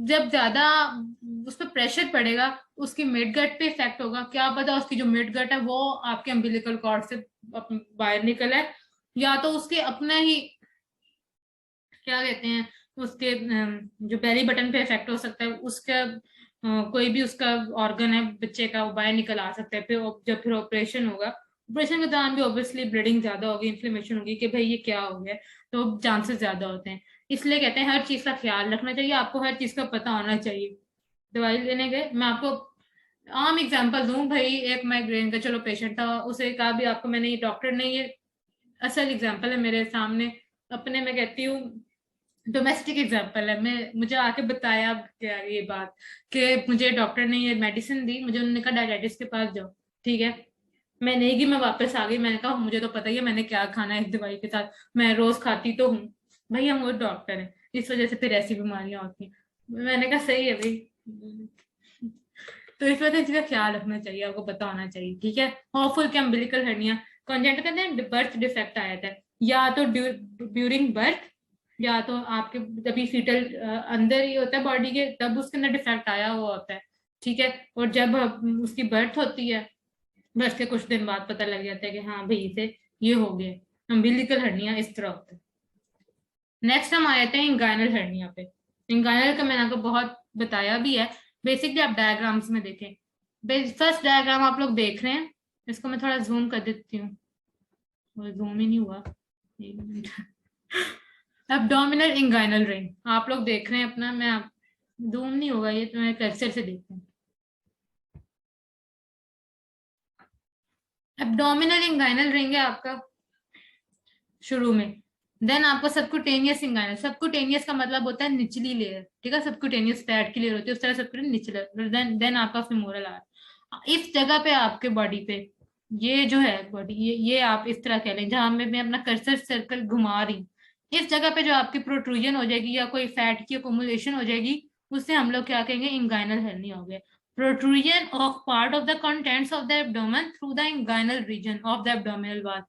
जब ज्यादा उस पर प्रेशर पड़ेगा उसकी मिड गट पे इफेक्ट होगा। क्या पता उसकी जो मिड गट है वो आपके अम्बिलिकल कॉर्ड से बाहर निकला है, या तो उसके अपना ही क्या कहते हैं उसके जो बेली बटन पे इफेक्ट हो सकता है, उसका कोई भी उसका ऑर्गन है बच्चे का वो बाहर निकल आ सकता है। फिर जब फिर ऑपरेशन होगा, ऑपरेशन के दौरान भी ऑब्वियसली ब्लीडिंग ज्यादा होगी, इन्फ्लेमेशन होगी कि भाई ये क्या हो गया, तो चांसेस ज्यादा होते हैं। इसलिए कहते हैं हर चीज का ख्याल रखना चाहिए, आपको हर चीज का पता होना चाहिए। दवाई लेने गए, मैं आपको आम एग्जांपल दूं भाई, एक माइग्रेन का चलो पेशेंट था, उसे कहा भी आपको, मैंने ये डॉक्टर ने ये असल एग्जांपल है मेरे सामने, अपने मैं कहती हूँ डोमेस्टिक एग्जांपल है, मैं मुझे आके बताया क्या ये बात कि मुझे डॉक्टर ने ये मेडिसिन दी, मुझे उन्होंने कहा डायबिटीज के पास जाओ, ठीक है। मैं नहीं गई, मैं वापस आ गई, मैंने कहा मुझे तो पता ही है मैंने क्या खाना है इस दवाई के साथ, मैं रोज खाती तो हूँ। भाई हम वो डॉक्टर है, इस वजह से फिर ऐसी बीमारियां होती हैं। मैंने कहा सही है भाई। तो इस वजह से इसका ख्याल रखना चाहिए, आपको पता होना चाहिए, ठीक है। हॉफुल के अम्बिलिकल हर्निया कॉन्जेंटल कहते हैं बर्थ डिफेक्ट आया था, या तो ड्यूरिंग बर्थ, या तो आपके तभी फीटल अंदर ही होता है बॉडी के, तब उसके अंदर डिफेक्ट आया हुआ होता है, ठीक है। और जब उसकी बर्थ होती है, बस के कुछ दिन बाद पता लग जाता है कि हाँ भाई इसे ये हो गया। अम्बिलिकल हर्निया इस तरह होता है। नेक्स्ट हम आ जाते हैं इंगाइनल हर्निया पे। इंगाइनल का मैंने आपको बहुत बताया भी है, बेसिकली आप डायग्राम्स में देखें। फर्स्ट डायग्राम आप लोग देख रहे हैं, इसको मैं थोड़ा जूम कर देती हूँ, जूम ही नहीं हुआ, एक मिनट। एब्डोमिनल इंगाइनल रिंग आप लोग देख रहे हैं अपना, मैं आप जूम नहीं होगा ये, तो मैं कर्सर से देखती हूँ। एब्डोमिनल इंगाइनल रिंग है आपका शुरू में, देन आपको सबक्यूटेनियस इंगाइनल, सबक्यूटेनियस का मतलब होता है निचली लेयर, ठीक है। सबक्यूटेनियस फैट की लेयर होती है, उस तरह सबक्यूटेनियस निचला, देन आपका फिमोरल आर्ट। इस जगह पे आपके बॉडी पे ये जो है बॉडी, ये आप इस तरह कह लें, जहां मैं अपना कर्सर सर्कल घुमा रही हूँ, इस जगह पे जो आपकी प्रोट्रूजन हो जाएगी या कोई फैट की अकोमुलेशन हो जाएगी, उससे हम लोग क्या कहेंगे, इंगाइनल hernia हो गया। Protrusion of part of the contents of the abdomen through the inguinal region of the abdominal wall,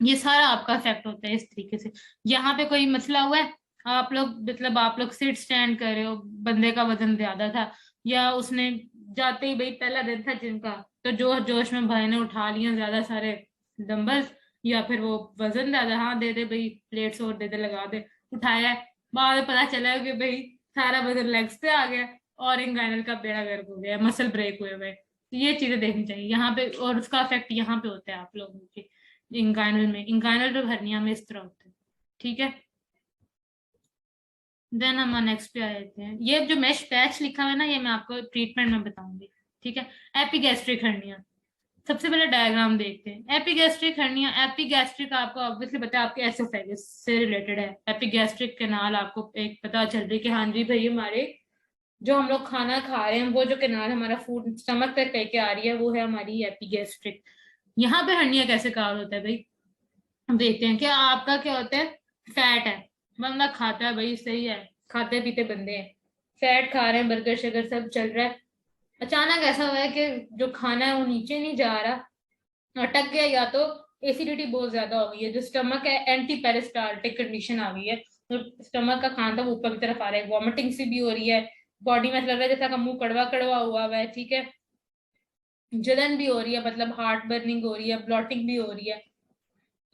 ये सारा आपका इफेक्ट होता है इस तरीके से। यहाँ पे कोई मसला हुआ है, आप लोग मतलब आप लोग सिट स्टैंड कर रहे हो, बंदे का वजन ज्यादा था, या उसने जाते ही भाई पहला दिन था जिनका, तो जोश जोश में भाई ने उठा लिया ज्यादा सारे डंबल्स, या फिर वो वजन ज्यादा, हाँ दे दे भाई प्लेट्स और दे दे लगा दे, उठाया, बाद में पता चला कि भाई सारा वजन लेग्स पे आ गया और इंगाइनल का बेड़ा गर्क हो गया, मसल ब्रेक हुए हुए। तो ये चीजें देखनी चाहिए यहाँ पे, और उसका इफेक्ट यहाँ पे होता है आप लोगों के इंगाइनल में, इंगाइनल जो हर्निया में इस तरह होता है, ठीक है। देन हम नेक्स्ट पे आ जाते हैं, ये जो मेश पैच लिखा हुआ है ना, ये मैं आपको ट्रीटमेंट में बताऊंगी, ठीक है। एपिगैस्ट्रिक हर्निया, सबसे पहले डायग्राम देखते हैं। एपिगैस्ट्रिक हर्निया, एपिगैस्ट्रिक आपको ऑब्वियसली पता है आपके एसोफेगस से रिलेटेड है। एपिगैस्ट्रिक कैनाल आपको एक पता चल रही है कि हाँ जी भाई हमारे जो हम लोग खाना खा रहे हैं, वो जो कैनाल हमारा फूड स्टमक तक कह के आ रही है, वो है हमारी एपिगैस्ट्रिक। यहाँ पे हर्निया कैसे कवर होता है भाई, हम देखते हैं कि आपका क्या होता है, फैट है, बंदा खाता है भाई, सही है, खाते पीते बंदे हैं, फैट खा रहे हैं, बर्गर शगर सब चल रहा है, अचानक ऐसा हुआ है कि जो खाना है वो नीचे नहीं जा रहा, अटक गया, या तो एसिडिटी बहुत ज्यादा हो गई है, जो स्टमक है एंटी पेरिस्टाल्टिक कंडीशन आ गई है, तो स्टमक का खाना था वो ऊपर की तरफ आ रहा है, वॉमिटिंग सी भी हो रही है, बॉडी में ऐसा लग रहा है जैसा का मुंह कड़वा कड़वा हुआ है, ठीक है। जलन भी हो रही है, मतलब हार्ट बर्निंग हो रही है, ब्लॉटिंग भी हो रही है,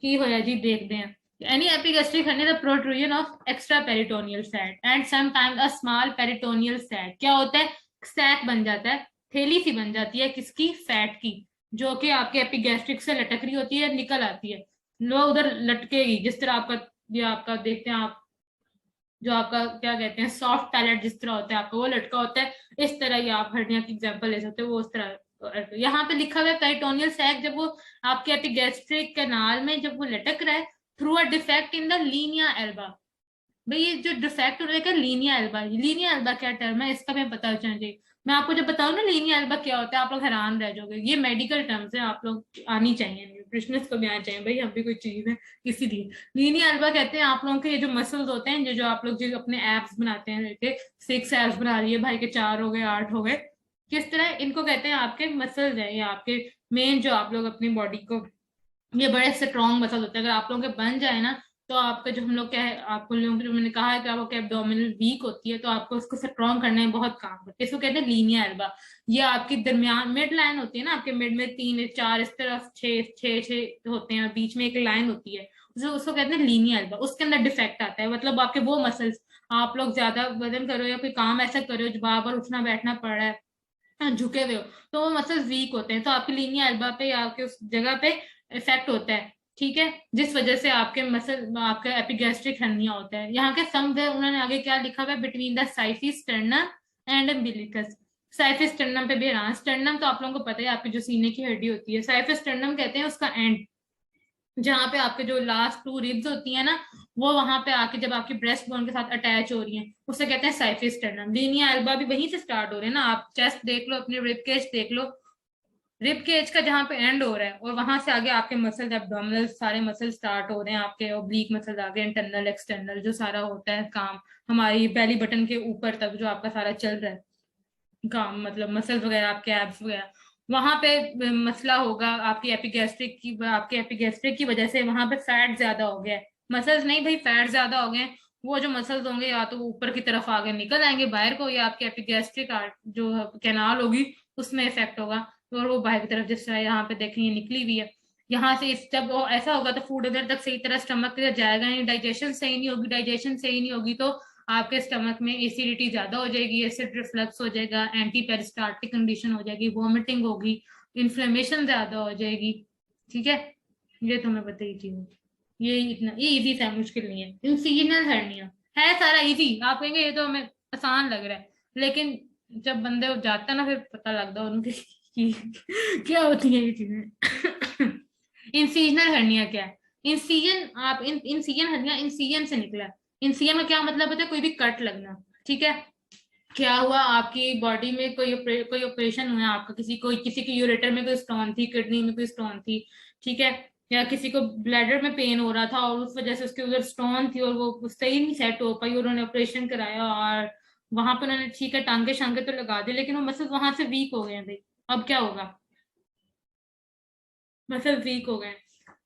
की होया जी देखते हैं। Any epigastric hernia, the protrusion of extra peritoneal fat and sometimes a small peritoneal sac, क्या होता है, सैक बन जाता है, थैली सी बन जाती है किसकी, फैट की, जो कि आपके एपिगैस्ट्रिक से लटक रही होती है, निकल आती है, वो उधर लटकेगी, जिस तरह आपका ये आपका देखते हैं आप, जो आपका क्या कहते हैं सॉफ्ट पैलेट जिस तरह होता है आपका वो लटका होता है, इस तरह ही आप हर्निया की एग्जांपल ले सकते हो, वो उस तरह। यहाँ पे लिखा हुआ है पेरिटोनियल सैक, जब वो आपके एपिगैस्ट्रिक कैनाल में जब वो लटक रहा है through a defect in the Linnaea Elba. भाई ये जो डिफेक्ट हो रहा है लीनिया एल्बा, लीनिया एल्बा क्या टर्म है, इसका भी पता होना चाहिए। मैं आपको जब बताऊँ ना लीनिया एल्बा क्या होता है, आप लोग हैरान रह जाओगे, ये मेडिकल टर्म्स है, आप लोग आनी चाहिए, न्यूट्रिशनिस्ट को भी आना चाहिए, भाई हम भी कोई चीज है इसीलिए। लीनिया एल्बा कहते हैं आप लोगों के ये जो मसल्स होते हैं, जो जो आप लोग जो अपने एब्स बनाते हैं, जैसे 6 एब्स बना रही है भाई के, 4 हो गए 8 हो गए, किस तरह इनको कहते हैं आपके मसल्स है, ये आपके मेन जो आप लोग अपनी बॉडी को, ये बड़े स्ट्रॉन्ग मसल होते हैं, अगर आप लोगों के बन जाए ना तो आपका जो हम लोग क्या है, आपको लोगों को जो मैंने कहा है कि आपको एब्डोमिनल वीक होती है, तो आपको उसको स्ट्रॉन्ग करने में बहुत काम करते हैं। इसको कहते हैं लीनिया एल्बा। ये आपकी दरमियान मिड लाइन होती है ना, आपके मिड में 3 4 इस तरफ 6 6 6 होते हैं, बीच में एक लाइन होती है, उसको कहते हैं लीनिया एल्बा। उसके अंदर डिफेक्ट आता है, मतलब आपके वो मसल्स, आप लोग ज्यादा वजन कर रहे हो या कोई काम ऐसा कर रहे हो जो बार बार उठना बैठना पड़ रहा है, झुके हुए हो, तो वो मसल्स वीक होते हैं, तो आपकी लीनिया एल्बा पे या आपके उस जगह पे इफेक्ट होता है। ठीक है, जिस वजह से आपके मसल, आपका एपिगैस्ट्रिक हर्निया होता है। यहाँ के सम है, उन्होंने आगे क्या लिखा हुआ है, between the xiphisternum and umbilicus. Xiphisternum पे भी है। स्टर्नम तो आप लोगों को पता है, आपकी जो सीने की हड्डी होती है, साइफिस स्टर्नम कहते हैं उसका एंड, जहाँ पे आपके जो लास्ट 2 रिब्स होती है ना, वो वहां पे आके जब आपकी ब्रेस्ट बोन के साथ अटैच हो रही है, उसे कहते हैं साइफिस स्टर्नम। लीनिया एल्बा भी वहीं से स्टार्ट हो रहे हैं ना, आप चेस्ट देख लो, अपनी रिब केज देख लो, रिब केज का जहाँ पे एंड हो रहा है, और वहां से आगे आपके मसल्स, एब्डोमिनल सारे मसल स्टार्ट हो रहे हैं, आपके ओब्लिक मसल्स आगे, इंटरनल एक्सटर्नल जो सारा होता है काम, हमारी बेली बटन के ऊपर तक जो आपका सारा चल रहा है काम, मतलब मसल्स वगैरह, आपके एब्स वगैरह, वहां पे मसला होगा आपकी एपिगैस्ट्रिक की वजह से वहां पे फैट ज्यादा हो गया है। मसल्स नहीं भाई, फैट ज्यादा हो गए। वो जो मसल्स होंगे या तो वो ऊपर की तरफ आगे निकल आएंगे बाहर को, या आपकी एपिगैस्ट्रिक जो कैनाल होगी उसमें इफेक्ट होगा, और वो बाहर की तरफ, जिस तरह यहाँ पे देखेंगे निकली हुई है, यहाँ से जब वो ऐसा होगा तो फूड उधर तक सही तरह स्टमक तक जाएगा नहीं, डाइजेशन सही नहीं होगी, डाइजेशन सही नहीं होगी तो आपके स्टमक में एसिडिटी ज्यादा हो जाएगी, एसिड रिफ्लक्स हो जाएगा, एंटी पेरिस्टाल्टिक कंडीशन हो जाएगी, वॉमिटिंग होगी, इन्फ्लेमेशन ज्यादा हो जाएगी। ठीक है, ये तो मैं बताई थी। ये इजी था, मुश्किल नहीं है। इंसीजनल हर्निया है सारा इजी, आप कहेंगे ये तो हमें आसान लग रहा है, लेकिन जब बंदे जाते हैं ना, फिर पता लगता है उनके कि क्या होती है ये चीजें। इंसीजनल हर्निया क्या है? इंसीजन हर्निया इंसीजन से निकला है। इंसिजन का क्या मतलब होता है? कोई भी कट लगना। ठीक है, क्या हुआ आपकी बॉडी में, कोई ऑपरेशन हुआ आपका, किसी की यूरेटर में कोई स्टोन थी, किडनी में कोई स्टोन थी, ठीक है, या किसी को ब्लैडर में पेन हो रहा था और उस वजह से उसके उधर स्टोन थी और वो सही नहीं सेट हो पाई, उन्होंने ऑपरेशन कराया और वहां पर उन्होंने ठीक है टांगे शांगे तो लगा दिए, लेकिन वो मसल वहां से वीक हो गए हैं भाई। अब क्या होगा? मसल वीक हो गए,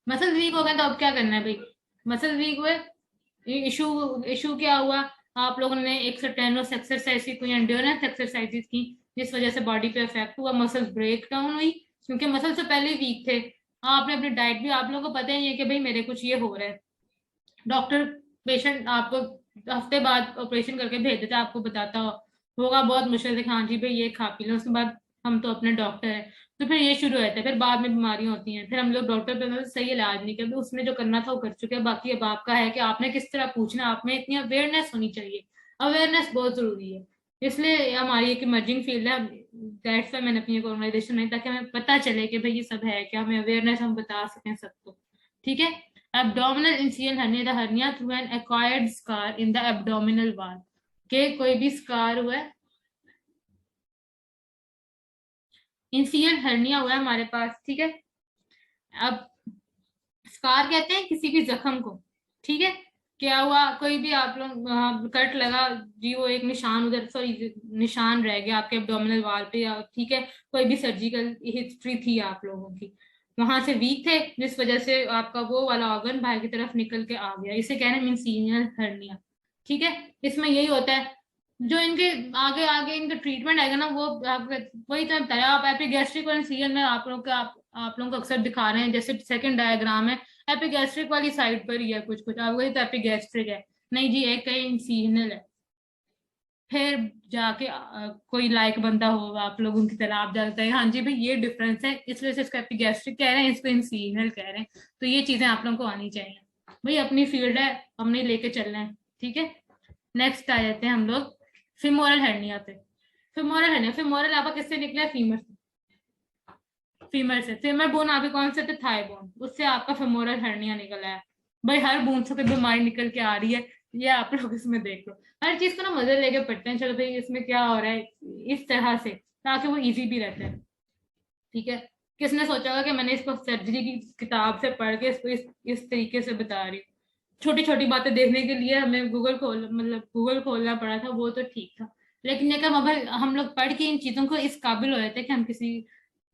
मसल वीक हो गए तो अब क्या करना है भाई? मसल वीक हुए, इशू इशू क्या हुआ? आप लोगों ने एक सर्टेनोस एक्सरसाइज की, कोई एंड्योरेंस एक्सरसाइजेस की, जिस वजह से बॉडी पे इफेक्ट हुआ, मसल्स ब्रेक डाउन हुई, क्योंकि मसल से पहले ही वीक थे। आपने अपनी डाइट भी, आप लोगों को पता ही है कि भाई मेरे कुछ ये हो रहा है, डॉक्टर पेशेंट आपको हफ्ते बाद ऑपरेशन करके भेज देता है, आपको बताता होगा बहुत मुश्किल से, हाँ जी भाई ये खा पी लो, उसके बाद हम तो अपने डॉक्टर है, तो फिर ये शुरू होता है, फिर बाद में बीमारियां होती हैं, फिर हम लोग डॉक्टर पे सही इलाज नहीं करते, उसने जो करना था वो कर चुके हैं, बाकी अब आपका है कि आपने किस तरह पूछना, आप में इतनी अवेयरनेस होनी चाहिए। अवेयरनेस बहुत जरूरी है, इसलिए हमारी एक इमर्जिंग फील्ड है, दैट्स वाई मैंने अपनी एक ऑर्गेनाइजेशन में, ताकि हमें पता चले कि भाई ये सब है क्या, हमें अवेयरनेस, हम बता सकें सबको। ठीक है, abdominal incision hernia, the hernia through an acquired scar in the abdominal wall। के कोई भी स्कार हुआ है, इंसिजन हर्निया हुआ है हमारे पास, ठीक है। अब स्कार कहते हैं किसी भी जख्म को, ठीक है। क्या हुआ, कोई भी आप लोग कट लगा जी, वो एक निशान उधर, सॉरी निशान रह गया आपके एब्डोमिनल वाल पे, या ठीक है कोई भी सर्जिकल हिस्ट्री थी आप लोगों की, वहां से वीक थे, जिस वजह से आपका वो वाला ऑर्गन बाहर की तरफ निकल के आ गया, इसे कह रहे हैं इंसिजनल हर्निया। ठीक है, इसमें यही होता है, जो इनके आगे आगे इनका ट्रीटमेंट आएगा ना, वो वही तो बताया, आप एपिगैस्ट्रिक और इंसिजन में आप लोगों को अक्सर दिखा रहे हैं, जैसे सेकंड डायग्राम है, एपिगैस्ट्रिक वाली साइड पर ही है कुछ कुछ, अब वही तो एपिगैस्ट्रिक है, नहीं जी एक कहीं इंसीजनल है। फिर जाके कोई लायक बंदा हो आप लोगों की तरह, आप जाते हैं हाँ जी भाई ये डिफरेंस है, इस वजह से इसको एपिगैस्ट्रिक कह रहे हैं, इसको इंसीजनल कह रहे हैं, तो ये चीजें आप लोगों को आनी चाहिए भाई, अपनी फील्ड है, हमने लेके चलना है। ठीक है, नेक्स्ट आ जाते हैं हम लोग फिमोरल हर्निया पे। फिमोरल हर्निया, फिमोरल आपका किससे निकला है? फीमर से। फीमर से, फीमर बोन आपके कौन से थे? थाई बोन, उससे आपका फेमोरल हर्निया निकला है। भाई हर बूंद से कोई बीमारी निकल के आ रही है, ये आप लोग इसमें देख लो, हर चीज को ना मजे लेके पढ़ते हैं, चलो भाई इसमें क्या हो रहा है, इस तरह से, ताकि वो इजी भी रहता है। ठीक है, किसने सोचा होगा कि मैंने इसको सर्जरी की किताब से पढ़ के इसको इस तरीके से बता रही हूँ। छोटी छोटी बातें देखने के लिए हमें गूगल खोलना पड़ा था, वो तो ठीक था, लेकिन जब हम लोग पढ़ के इन चीजों को इस काबिल हो जाते हैं कि हम किसी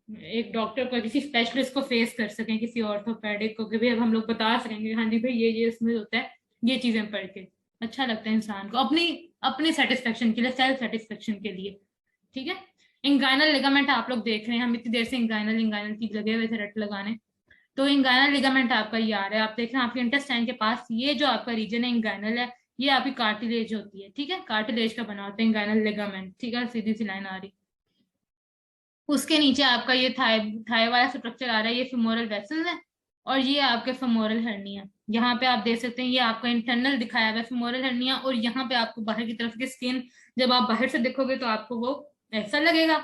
एक डॉक्टर को, किसी स्पेशलिस्ट को फेस कर सकें, किसी ऑर्थोपेडिक को, कि भाई अब हम लोग बता सकेंगे हाँ जी भाई ये इसमें होता है, ये चीजें पढ़ के अच्छा लगता है इंसान को, अपनी अपनी सेटिस्फेक्शन के लिए, सेल्फ सेटिस्फेक्शन के लिए। ठीक है। इंगाइनल लिगामेंट आप लोग देख रहे हैं, हम इतनी देर से इंगाइनल इंगाइनल की लगे हुए थे रट लगाने। तो इंगाइनल लिगामेंट आपका ये आ रहा है, आप देख रहे हैं आपके इंटेस्टाइन के पास ये जो आपका रीजन है इंगाइनल है, ये आपकी कार्टिलेज होती है। ठीक है, कार्टिलेज का बना होता है इंगाइनल लिगामेंट। ठीक है, सीधी सी लाइन आ रही। उसके नीचे आपका ये थाई थाई वाला स्ट्रक्चर आ रहा है, ये फिमोरल वेसल्स है। और ये आपके फिमोरल हर्निया, यहाँ पे आप देख सकते हैं ये आपका इंटरनल दिखाया हुआ है फिमोरल हर्निया। और यहाँ पे आपको बाहर की तरफ की स्किन, जब आप बाहर से देखोगे तो आपको वो ऐसा लगेगा,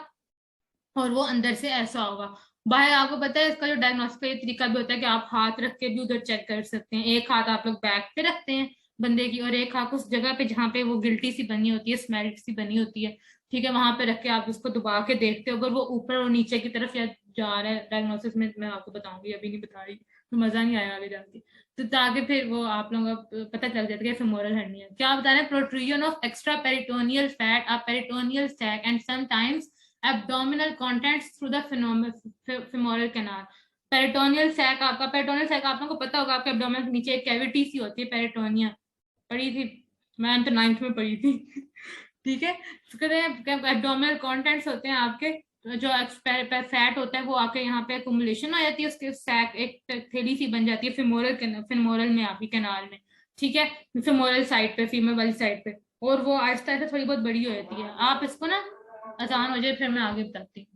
और वो अंदर से ऐसा होगा। बाहर आपको पता है इसका जो डायग्नोस्टिक का ये तरीका भी होता है कि आप हाथ रख के भी उधर चेक कर सकते हैं। एक हाथ आप लोग बैक पे रखते हैं बंदे की, और एक हाथ उस जगह पे जहाँ पे वो गिल्टी सी बनी होती है, स्मेल्ट सी बनी होती है। ठीक है, वहां पे रख के आप उसको दबा के देखते हो, अगर वो ऊपर और नीचे की तरफ या जा रहा है डायग्नोसिस में, मैं आपको बताऊंगी, अभी नहीं बता रही तो मजा नहीं आया आगे जाके। तो ताकि फिर वो आप लोगों को पता चल जाता है फेमोरल हर्निया क्या बता रहे हैं। Protrusion of extra peritoneal fat, a peritoneal sac and sometimes abdominal contents through the femoral canal। Peritoneal sac, आपका पेरिटोनियल सैक आप लोगों को पता होगा, आपके एब्डोमेन के नीचे एक कैविटी सी होती है पेरिटोनिया, पढ़ी थी मैंने तो 9th में पढ़ी थी। ठीक है, एब्डोमिनल कंटेंट्स होते हैं आपके, जो फैट होता है वो आके यहाँ पे अकुमुलेशन हो जाती है, उसके सैक एक थैली सी बन जाती है फिमोरल में, आपकी कैनाल में। ठीक है, फिमोरल साइड पे, फीमेल वाली साइड पे। और वो आहिस्ता आहिस्ता थोड़ी बहुत बड़ी हो जाती है। आप इसको ना आसान हो जाए फिर मैं आगे बताती हूँ।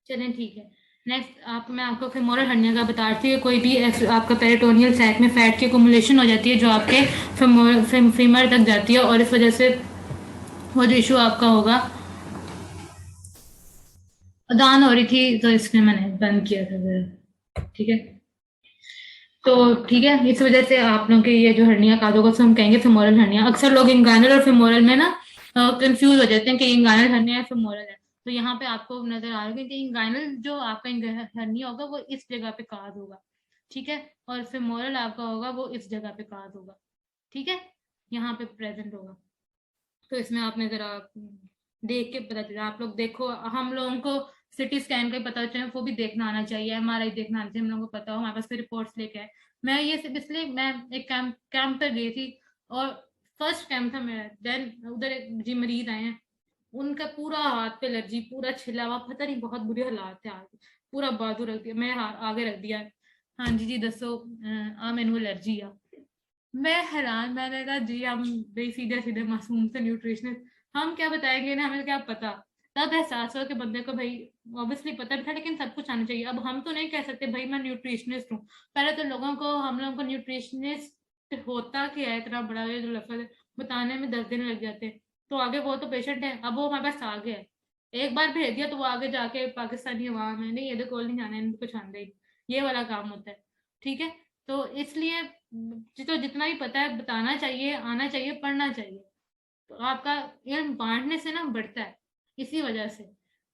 चलें ठीक है। नेक्स्ट मैं आपको फेमोरल हर्निया का बताती हूँ। कोई भी आपका पेरिटोनियल सैक में फैट की अकुमुलेशन हो जाती है जो आपके फीमर तक जाती है, और इस वजह से वो जो इशू आपका होगा, दान हो रही थी तो इसमें मैंने बंद किया था जरा। ठीक है, तो ठीक है, इस वजह से आप लोगों के ये जो हर्निया का होगा हम कहेंगे फेमोरल हर्निया। अक्सर लोग इंगानल और फेमोरल में ना कंफ्यूज हो जाते हैं कि इंगानल हर्निया या फेमोरल है। तो यहाँ पे आपको नजर आ रहा है कि इंगानल जो आपका हर्निया होगा वो इस जगह पे काज होगा। ठीक है, और फेमोरल आपका होगा वो इस जगह पे काज होगा। ठीक है, यहाँ पे प्रेजेंट होगा। तो इसमें आपने जरा देख के पता चला, आप लोग देखो, हम लोगों को सिटी स्कैन का ही पता चले, वो भी देखना आना चाहिए, एमआरआई देखना आना चाहिए, हम लोगों को पता हो, हमारे पास रिपोर्ट्स लेके आए। मैं ये सिर्फ इसलिए, मैं एक कैंप पर गई थी, और फर्स्ट कैंप था मेरा, देन उधर एक जी मरीज आए हैं, उनका पूरा हाथ पे एलर्जी, पूरा छिला हुआ, पता नहीं बहुत बुरे हालात थे आगे, पूरा बाजू रख दिया, मैं आगे रख दिया, हाँ जी जी दसो मैनू एलर्जी आ। मैं हैरान, मैंने कहा जी हम भाई सीधे सीधे मासूम से न्यूट्रिशनिस्ट, हम क्या बताएंगे ना, हमें क्या पता। तब एहसास हुआ कि बंदे को भाई ऑब्वियसली पता भी था, लेकिन सब कुछ आना चाहिए। अब हम तो नहीं कह सकते भाई मैं न्यूट्रिशनिस्ट हूँ। पहले तो लोगों को, हम लोगों को न्यूट्रिशनिस्ट होता क्या है, इतना बड़ा ये जो लफ्ज है, बताने में 10 दिन लग जाते हैं। तो आगे वो तो पेशेंट है, अब वो हमारे पास आ गया है, एक बार भेज दिया तो वो आगे जाके पाकिस्तानी अवाम है नहीं ये कोल नहीं जाना, इनको कुछ आंदा ही नहीं। ये वाला काम होता है। ठीक है, तो इसलिए तो जितना भी पता है बताना चाहिए, आना चाहिए, पढ़ना चाहिए। तो आपका इल्म बांटने से ना बढ़ता है, इसी वजह से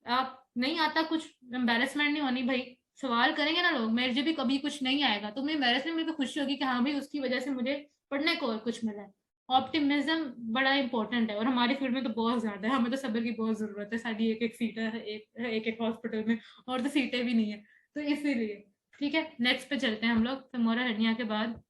आप नहीं आता कुछ, एम्बेरसमेंट नहीं होनी भाई। सवाल करेंगे ना लोग, मेरे भी कभी कुछ नहीं आएगा तो मैं एम्बेरसमेंट, मेरे को खुशी होगी कि हाँ भाई उसकी वजह से मुझे पढ़ने को और कुछ मिला है। ऑप्टिमिज्म बड़ा इंपॉर्टेंट है, और हमारी फील्ड में तो बहुत ज्यादा है, हमें तो सब्र की बहुत जरूरत है। साड़ी एक एक सीट है एक एक हॉस्पिटल में, और तो सीटें भी नहीं है, तो इसीलिए। ठीक है, नेक्स्ट पे चलते हैं हम लोग। फेमोरल हर्निया के बाद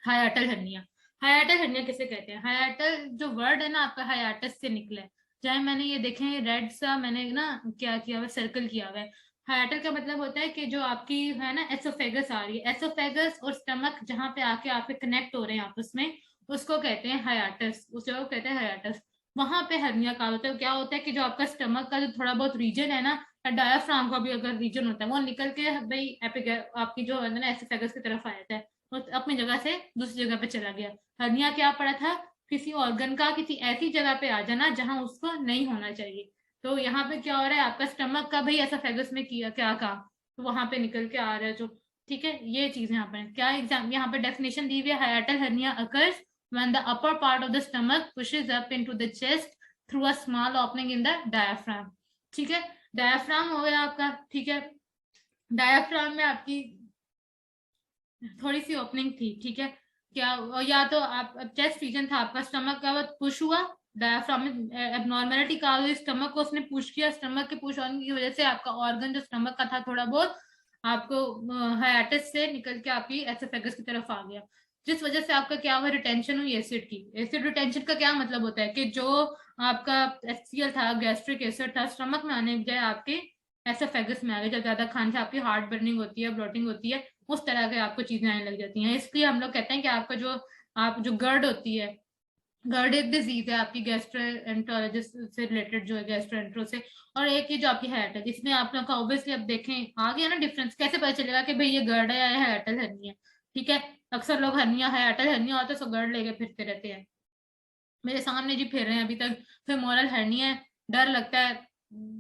हायाटल हर्निया। हायाटल हर्निया किसे कहते हैं? हायाटल जो वर्ड है ना आपका, हायाटस से निकला है। चाहे मैंने ये देखें रेड सा मैंने ना क्या किया हुआ, सर्कल किया हुआ है। हायाटल का मतलब होता है कि जो आपकी है ना एसोफेगस आ रही है, एसोफेगस और स्टमक जहाँ पे आके आपके कनेक्ट हो रहे हैं आपस में, उसको कहते हैं हायाटस, उस जगह को कहते हैं हायाटस। वहां पे हर्निया का होता है। क्या होता है कि जो आपका स्टमक का जो थोड़ा बहुत रीजन है ना, डायाफ्राम का भी अगर रीजन होता है, वो निकल के भाई आपकी जो है ना एसोफेगस की तरफ आ जाता है, वो अपनी जगह से दूसरी जगह पे चला गया। हर्निया क्या पड़ा था? किसी ऑर्गन का किसी ऐसी जगह पे आ जाना जहां उसको नहीं होना चाहिए। तो यहाँ पे क्या हो रहा है, आपका स्टमक का भाई ऐसा फेगस में किया क्या काम, तो वहां पे निकल के आ रहा है जो। ठीक है, ये चीज यहाँ पे क्या एग्जाम, यहाँ पे डेफिनेशन दी हुई है। Hiatal hernia occurs when the upper part of the stomach pushes up into the chest through a small opening in the diaphragm। ठीक है, डायाफ्राम हो गया आपका। ठीक है, डायाफ्राम में आपकी थोड़ी सी ओपनिंग थी। ठीक है, क्या या तो आप चेस्ट रीजन था आपका, स्टमक का वो पुश हुआ, डायफ्राम में एबनॉर्मेलिटी का स्टमक को उसने पुश किया, स्टमक के पुश होने की वजह से आपका ऑर्गन जो स्टमक का था थोड़ा बहुत आपको हाइटिस से निकल के आपकी एसोफेगस की तरफ आ गया, जिस वजह से आपका क्या हुआ, रिटेंशन हुई एसिड की। एसिड रिटेंशन का क्या मतलब होता है कि जो आपका एचसीएल था, गैस्ट्रिक एसिड था, स्टमक में आने बजाय आपके एसोफेगस में आ गया। जब ज्यादा खाने से आपकी हार्ट बर्निंग होती है, ब्लोटिंग होती है, उस तरह के आपको चीजें आने लग जाती हैं। इसलिए हम लोग कहते हैं कि आपका जो आप जो गर्ड होती है, गर्ड एक डिजीज है आपकी गैस्ट्रोएंटरोलॉजिस्ट से रिलेटेड जो है, गैस्ट्रोएंट्रो से। और एक ये जो आपकी हार्ट है, इसमें आप लोग का ऑब्वियसली अब देखें आ गया ना डिफरेंस, कैसे पता चलेगा कि भाई ये गर्ड है या हार्टल हर्निया। ठीक है, अक्सर लोग हर्निया है हार्टल हर्निया होता है, सो गर्ड लेके फिरते रहते हैं। मेरे सामने जी फिर रहे हैं अभी तक, फेमोरल हर्निया है, डर लगता है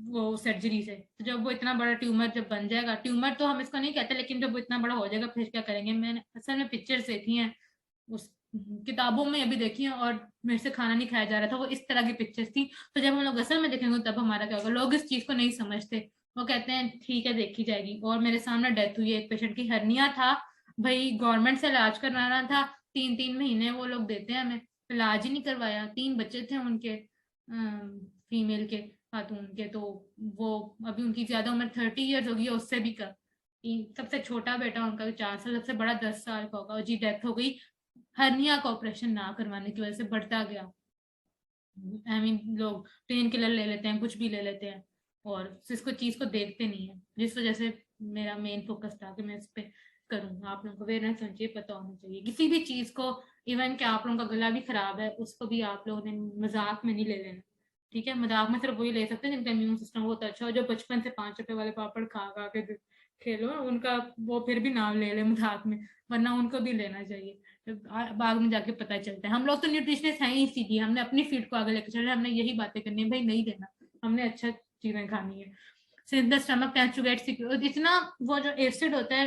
वो सर्जरी से। तो जब वो इतना बड़ा ट्यूमर जब बन जाएगा, ट्यूमर तो हम इसको नहीं कहते, लेकिन जब वो इतना बड़ा हो जाएगा फिर क्या करेंगे। मैंने असल में पिक्चर्स देखी हैं, उस किताबों में अभी देखी है, और मेरे से खाना नहीं खाया जा रहा था, वो इस तरह की पिक्चर्स थी। तो जब हम लोग असल में देखेंगे तब हमारा क्या होगा। लोग इस चीज को नहीं समझते, वो कहते हैं ठीक है देखी जाएगी। और मेरे सामने डेथ हुई है एक पेशेंट की, हर्निया था भाई, गवर्नमेंट से इलाज करवाना था, 3-3 महीने वो लोग देते हैं हमें, इलाज ही नहीं करवाया। 3 बच्चे थे उनके, फीमेल के, खातून के। तो वो अभी उनकी ज्यादा उम्र 30 ईयर्स होगी, उससे भी कम। सबसे छोटा बेटा उनका 4 साल, सबसे बड़ा 10 साल का होगा, और जी डेथ हो गई हर्निया का ऑपरेशन ना करवाने की वजह से। बढ़ता गया, आई मीन लोग पेन किलर ले लेते हैं, कुछ भी ले लेते हैं, और इसको चीज को देखते नहीं है, जिस वजह से मेरा मेन फोकस था कि मैं इस पे करूँ। आप लोगों को अवेयरनेस होनी चाहिए, पता होना चाहिए किसी भी चीज को। इवन कि आप लोगों का गला भी खराब है, उसको भी आप लोगों ने मजाक में नहीं ले लेना। ठीक है, मजाक में सिर्फ वही ले सकते हैं जिनका इम्यून सिस्टम बहुत अच्छा हो, जो बचपन से 5 रुपए वाले पापड़ खा खा के खेलो उनका, वो फिर भी नाम ले ले मजाक में, वरना उनको भी लेना चाहिए। बाद में जाके पता चलता है। हम लोग तो न्यूट्रिशनिस्ट हैं ही, इसीलिए हमने अपनी फील्ड को आगे लेकर चल रहे, हमने यही बातें करनी है भाई, नहीं देना, हमने अच्छा चीजें खानी है। Since the stomach tends to get इतना, वो जो एसिड होता है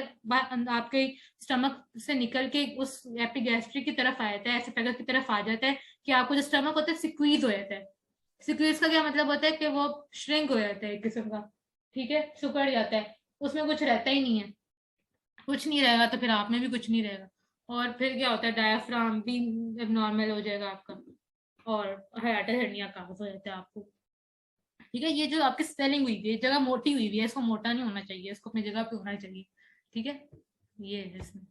आपके स्टमक से निकल के उस एपिगैस्ट्रिक की तरफ आ जाता है, एसोफेगस की तरफ आ जाता है, कि आपको जो स्टमक होता है सिक्वीज हो जाता है। सिक्वीज का क्या मतलब होता है कि वो श्रिंक हो जाता है एक किस्म का। ठीक है, सुकड़ जाता है, उसमें कुछ रहता ही नहीं है। कुछ नहीं रहेगा तो फिर आप में भी कुछ नहीं रहेगा, और फिर क्या होता है, डायाफ्राम भी नॉर्मल हो जाएगा आपका, और हाइटिस हर्निया काज हो जाता है आपको। ठीक है, ये जो आपकी स्वेलिंग हुई है जगह मोटी हुई है, इसको मोटा नहीं होना चाहिए, इसको अपनी जगह पे होना चाहिए। ठीक है, ये है इसमें।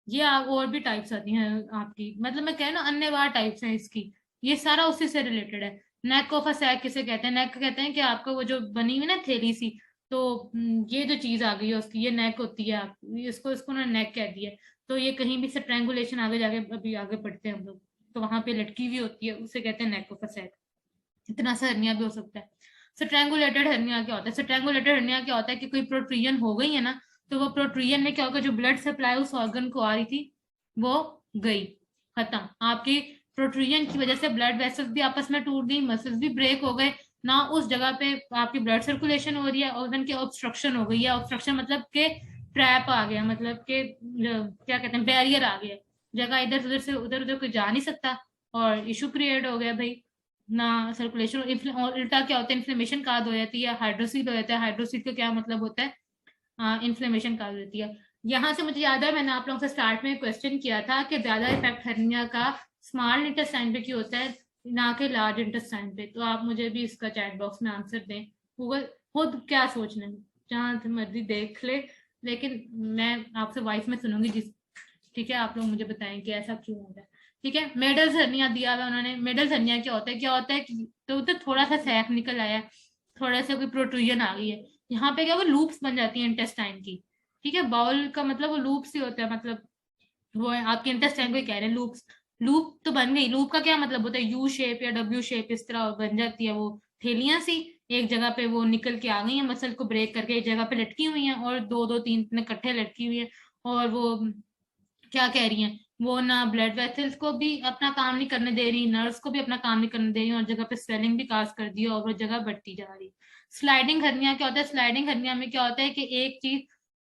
ये और भी टाइप्स आती हैं आपकी, मतलब मैं कह ना अन्यवार टाइप्स हैं इसकी, ये सारा उसी से रिलेटेड है। नेक ऑफ अ सैक किसे कहते हैं? नेक कहते हैं कि आपका वो जो बनी हुई ना थैली सी, तो ये जो चीज आ गई है उसकी, ये नेक होती है। आप इसको इसको ना नेक कह दिया, तो ये कहीं भी से ट्रैंगुलेशन आगे जाके अभी आगे पढ़ते हैं हम लोग, तो वहां पे लटकी हुई होती है, उसे कहते हैं नेक ऑफ अ सैक। इतना सा हर्निया भी हो सकता है। स्ट्रैंगुलेटेड हर्निया क्या होता है? स्ट्रैंगुलेटेड हर्निया क्या होता है कि कोई प्रोट्रियन हो गई है ना, तो वो प्रोट्रियन में क्या होगा, जो ब्लड सप्लाई उस ऑर्गन को आ रही थी वो गई, खत्म। आपकी प्रोट्रियन की वजह से ब्लड वेसल्स भी आपस में टूट गई, मसल्स भी ब्रेक हो गए ना, उस जगह पे आपकी ब्लड सर्कुलेशन हो रही है, ऑर्गन की ऑब्स्ट्रक्शन हो गई है। ऑब्स्ट्रक्शन मतलब के ट्रैप आ गया, मतलब के क्या कहते हैं, बैरियर आ गया, जगह इधर उधर से उधर उधर कोई जा नहीं सकता, और इशू क्रिएट हो गया भाई। ना सर्कुलेशन, और उल्टा क्या होता है, इन्फ्लेमेशन काज हो जाती है, हाइड्रोसील हो जाता है। हाइड्रोसील का क्या मतलब होता है, इन्फ्लेमेशन काज होती है। यहाँ से मुझे याद है मैंने आप लोगों से स्टार्ट में क्वेश्चन किया था कि ज्यादा इफेक्ट हर्निया का स्मॉल इंटेस्टाइन पे क्यों होता है, ना कि लार्ज इंटेस्टाइन पे। तो आप मुझे भी इसका चैट बॉक्स में आंसर दें। गूगल खुद क्या सोच रहे हैं, जहाँ मर्जी देख ले, लेकिन मैं आपसे वॉइस में सुनूंगी जिस, ठीक है, आप लोग मुझे बताएं कि ऐसा क्यों हो रहा है। ठीक है, मेडल हर्निया दिया हुआ उन्होंने। मेडल हर्निया क्या होता है कि तो थोड़ा सा सैक निकल आया, थोड़ा सा कोई प्रोट्रूजन आ गई है, यहाँ पे क्या वो लूप्स बन जाती है इंटेस्टाइन की। ठीक है, बाउल का मतलब वो लूप्स ही होता है, मतलब वो है आपके इंटेस्टाइन को ही कह रहे हैं लूप्स। लूप तो बन गई, लूप का क्या मतलब होता है, यू शेप या डब्ल्यू शेप इस तरह बन जाती है वो थैलियां सी, एक जगह पे वो निकल के आ गई है मसल को ब्रेक करके, एक जगह पे लटकी हुई है, और दो दो तीन तीन इकट्ठे लटकी हुई है। और वो क्या कह रही हैं, वो ना ब्लड वेसल्स को भी अपना काम नहीं करने दे रही, नर्व्स को भी अपना काम नहीं करने दे रही, और जगह पे स्वेलिंग भी काज कर दी है, और वो जगह बढ़ती जा रही। स्लाइडिंग हर्निया क्या होता है, स्लाइडिंग हर्निया में क्या होता है कि एक चीज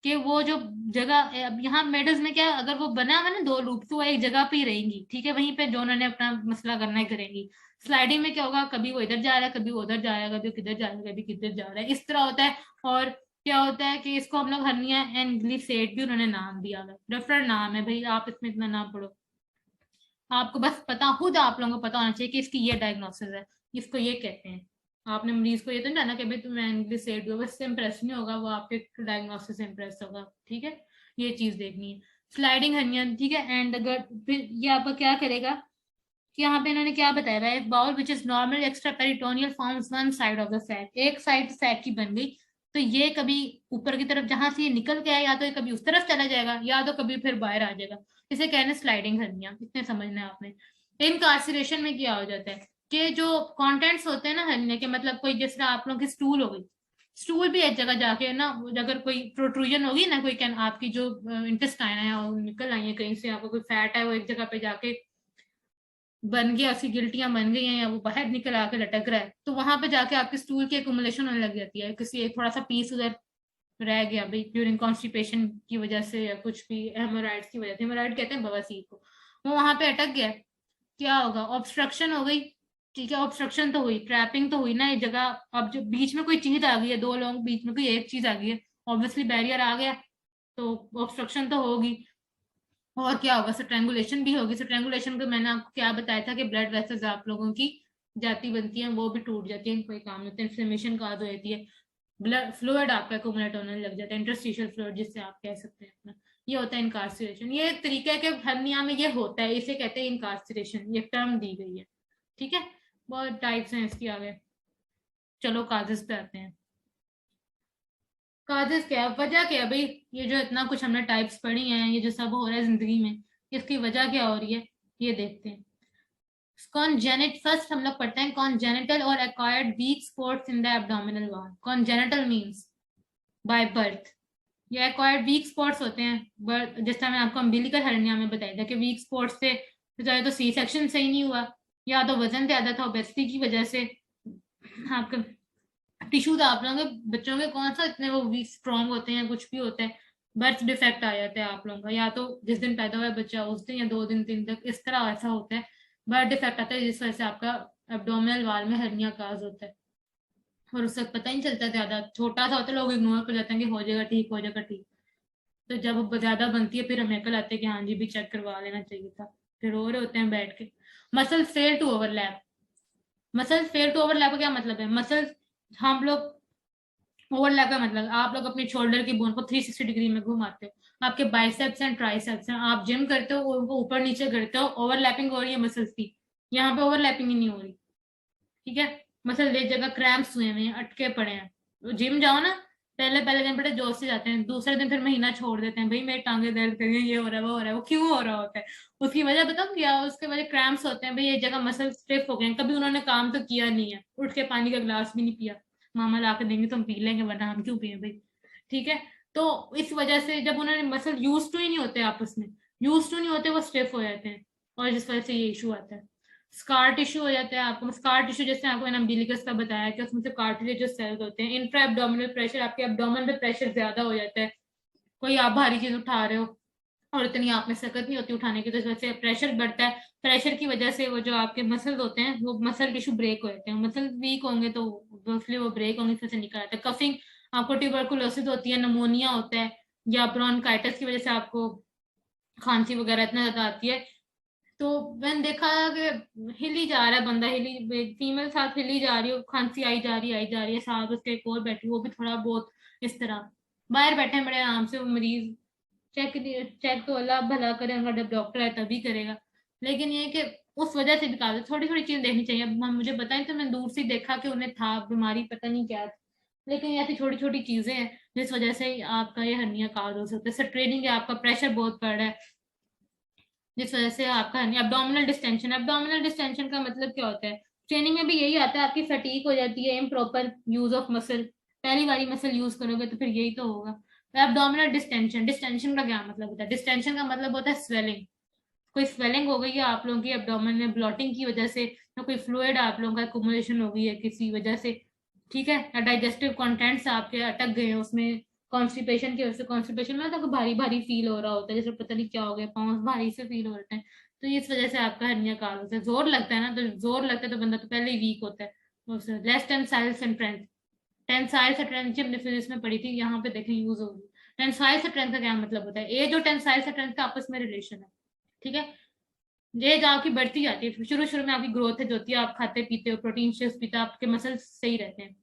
कि वो जो जगह, अब यहाँ मेडल्स में क्या, अगर वो बना हुआ ना दो लूप, तो वो एक जगह पे ही रहेंगी, ठीक है, वहीं पे जो उन्होंने अपना मसला करना है करेंगी। स्लाइडिंग में क्या होगा, कभी वो इधर जा रहा है, कभी वो उधर जा रहा है, कभी किधर जा रहा है, कभी किधर जा रहा है, इस तरह होता है। और क्या होता है कि इसको हम लोग हर्निया एंड ग्लिसेट भी उन्होंने नाम दिया है, रेफर नाम है भाई, आप इसमें इतना ना पढ़ो। आपको बस पता, खुद आप लोगों को पता होना चाहिए कि इसकी ये डायग्नोसिस है, इसको ये कहते हैं। आपने मरीज को ये तो नहीं जाना कि भाई तुम्हें ग्लिसेट हुआ, बस इम्प्रेस नहीं होगा वो, आपके डायग्नोसिस से इम्प्रेस होगा। ठीक है, ये चीज देखनी है। स्लाइडिंग हर्निया, ठीक है, एंड अगर फिर ये आपका क्या करेगा कि यहाँ पे इन्होंने क्या बताया है, bowel which is normal extra peritoneal forms one side of the sac, एक साइड सैक की बन गई, तो ये कभी ऊपर की तरफ जहां से ये निकल के आया, या तो ये कभी उस तरफ चला जाएगा, या तो कभी फिर बाहर आ जाएगा। इसे कहने स्लाइडिंग हर्निया, इतने समझना है आपने। इनकार्सिरेशन में क्या हो जाता है कि जो कंटेंट्स होते हैं ना हर्निया के, मतलब कोई जिस तरह आप लोगों की स्टूल हो गई, स्टूल भी एक जगह जाके ना, अगर कोई प्रोट्रूजन होगी ना, कोई कैन आपकी जो इंटेस्टाइन है वो निकल आई है कहीं से, आपको कोई फैट है वो एक जगह पे जाके बन गया, उसकी गिल्टियां बन गई हैं, या वो बाहर निकल आके लटक रहा है, तो वहां पे जाके आपके स्टूल की एकुमुलेशन होने लग जाती है, किसी एक थोड़ा सा पीस उधर रह गया भाई ड्यूरिंग कॉन्स्टिपेशन की वजह से, या कुछ भी हेमोराइड्स की वजह से, हेमोराइड कहते हैं बवासीर को, वो वहां पे अटक गया, क्या होगा, ऑब्स्ट्रक्शन हो गई। ठीक है, ऑब्स्ट्रक्शन तो हुई, ट्रैपिंग तो हुई ना एक जगह। अब जो बीच में कोई चीज आ गई है, दो लोग बीच में कोई एक चीज आ गई है, ऑब्वियसली बैरियर आ गया, तो ऑब्स्ट्रक्शन तो होगी। और क्या होगा, स्ट्रैंगुलेशन भी होगी। स्ट्रैंगुलेशन को मैंने आपको क्या बताया था कि ब्लड वेसल्स आप लोगों की जाती बनती है, वो भी टूट जाती है, कोई काम नहीं होता, इन्फ्लेमेशन का हो जाती है, ब्लड फ्लूइड आपका एक्युमुलेट होने लग जाता है, इंटरस्टिशियल फ्लूइड जिससे आप कह सकते हैं अपना, ये होता है इनकार्सिरेशन। ये एक तरीका है कि हर्निया में ये होता है, इसे कहते हैं इनकार्सिरेशन, ये टर्म दी गई है। ठीक है, बहुत टाइप्स हैं इसकी आगे। चलो काजेस पे आते हैं। काजेस क्या है, वजह क्या है भाई, ये जो इतना कुछ हमने टाइप्स पढ़ी हैं, ये जो सब हो रहा है जिंदगी में, इसकी वजह क्या हो रही है, ये देखते हैं। कॉन्जेनिट, फर्स्ट हम लोग पढ़ते हैं कॉन्जेनिटल और acquired weak spots in the abdominal wall. Congenital means by birth, ये एक्वायर्ड वीक स्पॉट्स होते हैं बर्थ, जिस तरह मैंने आपको अम्बिलिकल हर्निया में बताया था कि वीक स्पॉट्स से चाहे तो सी सेक्शन सही नहीं हुआ, या तो वजन ज्यादा था ओबेसिटी की वजह से, आपका टिश्यू था आप लोगों के बच्चों के कौन सा इतने वो वीक स्ट्रॉन्ग होते हैं, कुछ भी होता है, बर्थ डिफेक्ट आ जाता है आप लोगों का, या तो जिस दिन पैदा हुआ है बच्चा उस दिन, या दो दिन तीन तक, इस तरह ऐसा होता है, बर्थ डिफेक्ट आता है, जिस वजह से आपका एब्डोमिनल वाल में हर्निया काज होता है। और उससे पता ही नहीं चलता, ज्यादा छोटा सा होता है, लोग इग्नोर कर जाते हैं कि हो जाएगा ठीक, हो जाएगा ठीक। तो जब वो ज्यादा बनती है फिर हमें अकल आती है कि हाँ जी भी चेक करवा लेना चाहिए था, फिर रो रहे होते हैं बैठ के। Muscle fail to overlap, muscle fail to overlap का क्या मतलब है, मसल हम लोग, ओवरलैप का मतलब आप लोग अपने शोल्डर की बोन को 360 डिग्री में घुमाते हो, आपके बाइसेप्स एंड ट्राइसेप्स हैं, आप जिम करते हो उनको ऊपर नीचे करते हो, ओवरलैपिंग हो रही है मसल्स की, यहाँ पे ओवरलैपिंग ही नहीं हो रही। ठीक है, मसल एक जगह क्रैम्प्स हुए हैं, अटके पड़े हैं, तो जिम जाओ ना, पहले पहले दिन बड़े जोश से जाते हैं, दूसरे दिन फिर महीना छोड़ देते हैं, भाई मेरी टांगे दर्द कर रही है, ये हो रहा है वो हो रहा है, वो क्यों हो रहा होता है, उसकी वजह बताऊँ क्या, उसके वजह क्रैम्प्स होते हैं भाई, ये जगह मसल स्टिफ हो गए हैं, कभी उन्होंने काम तो किया नहीं है, उठ के पानी का गिलास भी नहीं पिया, मामा ला के देंगे तो हम पी लेंगे, वरना हम क्यों पिए भाई। ठीक है, तो इस वजह से जब उन्होंने मसल यूज टू ही नहीं होते, आपस में यूज टू नहीं होते, वो स्टिफ हो जाते हैं, और जिस वजह से ये इशू आता है। स्कार टिश्यू हो जाता है आपको, स्कार टिश्यू जैसे आपको मैंने अम्बिलिकस का बताया कि उसमें से कार्टिलेज सेल्स होते हैं। इंट्रा एब्डोमिनल प्रेशर, आपके एब्डोमेन पे प्रेशर ज्यादा हो जाता है, कोई आप भारी चीज उठा रहे हो, और इतनी आप में सकत नहीं होती उठाने की, तो इस वजह से प्रेशर बढ़ता है। प्रेशर की वजह से वो जो आपके मसल होते हैं वो मसल टिश्यू ब्रेक हो जाते हैं, मसल वीक होंगे तो ऑब्वियसली वो ब्रेक होंगे, इस वजह से निकल आता है कफिंग। आपको ट्यूबरकुलोसिस होती है, नमोनिया होता है, या ब्रोंकाइटिस की वजह से आपको खांसी वगैरह इतना ज्यादा आती है। तो मैंने देखा कि हिल ही जा रहा है बंदा, हिली फीमेल साथ हिली जा रही है, खांसी आई जा रही है, साथ उसके एक और बैठी वो भी थोड़ा बहुत इस तरह। बाहर बैठे हैं बड़े आराम से, वो मरीज चेक चेक तो अल्लाह भला करे, अगर जब डॉक्टर है तभी करेगा। लेकिन ये कि उस वजह से भी काफी थोड़ी थोड़ी चीज देखनी चाहिए। अब हम मुझे बताएं तो मैं दूर से देखा कि उन्हें था बीमारी, पता नहीं क्या थी, लेकिन ये ऐसी छोटी छोटी चीजें हैं जिस वजह से ही आपका ये हर्निया काज हो सकता है। सर ट्रेनिंग है, आपका प्रेशर बहुत बढ़ रहा है, जिस वजह से आपका एब्डोमिनल डिस्टेंशन। एब्डोमिनल डिस्टेंशन का मतलब क्या होता है, ट्रेनिंग में भी यही आता है, आपकी फटीक हो जाती है, इम्प्रॉपर यूज ऑफ मसल, पहली बारी मसल यूज करोगे तो फिर यही तो होगा। तो एब्डोमिनल डिस्टेंशन, डिस्टेंशन का क्या मतलब होता है, डिस्टेंशन का मतलब होता है स्वेलिंग। कोई स्वेलिंग हो गई है आप लोगों की एब्डोमेन में ब्लॉटिंग की वजह से, या कोई फ्लूइड आप लोगों का एक्युमुलेशन हो गई है किसी वजह से, ठीक है, या डाइजेस्टिव कंटेंट्स आपके अटक गए हैं उसमें, कॉन्स्टिपेशन की वजह से। कॉन्स्टिपेशन में तो भारी भारी फील हो रहा होता है, जैसे पता नहीं क्या हो गया, पाँव भारी से फील हो रहे हैं, तो इस वजह से आपका हर्निया काज होता है। जोर लगता है ना, तो जोर लगता है तो बंदा तो पहले ही वीक होता है। Less tensile strength, tensile strength जब हमने फिजिक्स में पढ़ी थी, यहाँ पे देखें यूज होगी। टेंसाइल स्ट्रेंथ का क्या मतलब होता है, ये जो टेंसाइल स्ट्रेंथ का आपस में रिलेशन है, ठीक है, एज आपकी बढ़ती जाती है, शुरू शुरू में आपकी ग्रोथ जो होती है, आप खाते पीते हो, प्रोटीन शेक्स पीते हो, आपके मसल्स सही रहते हैं।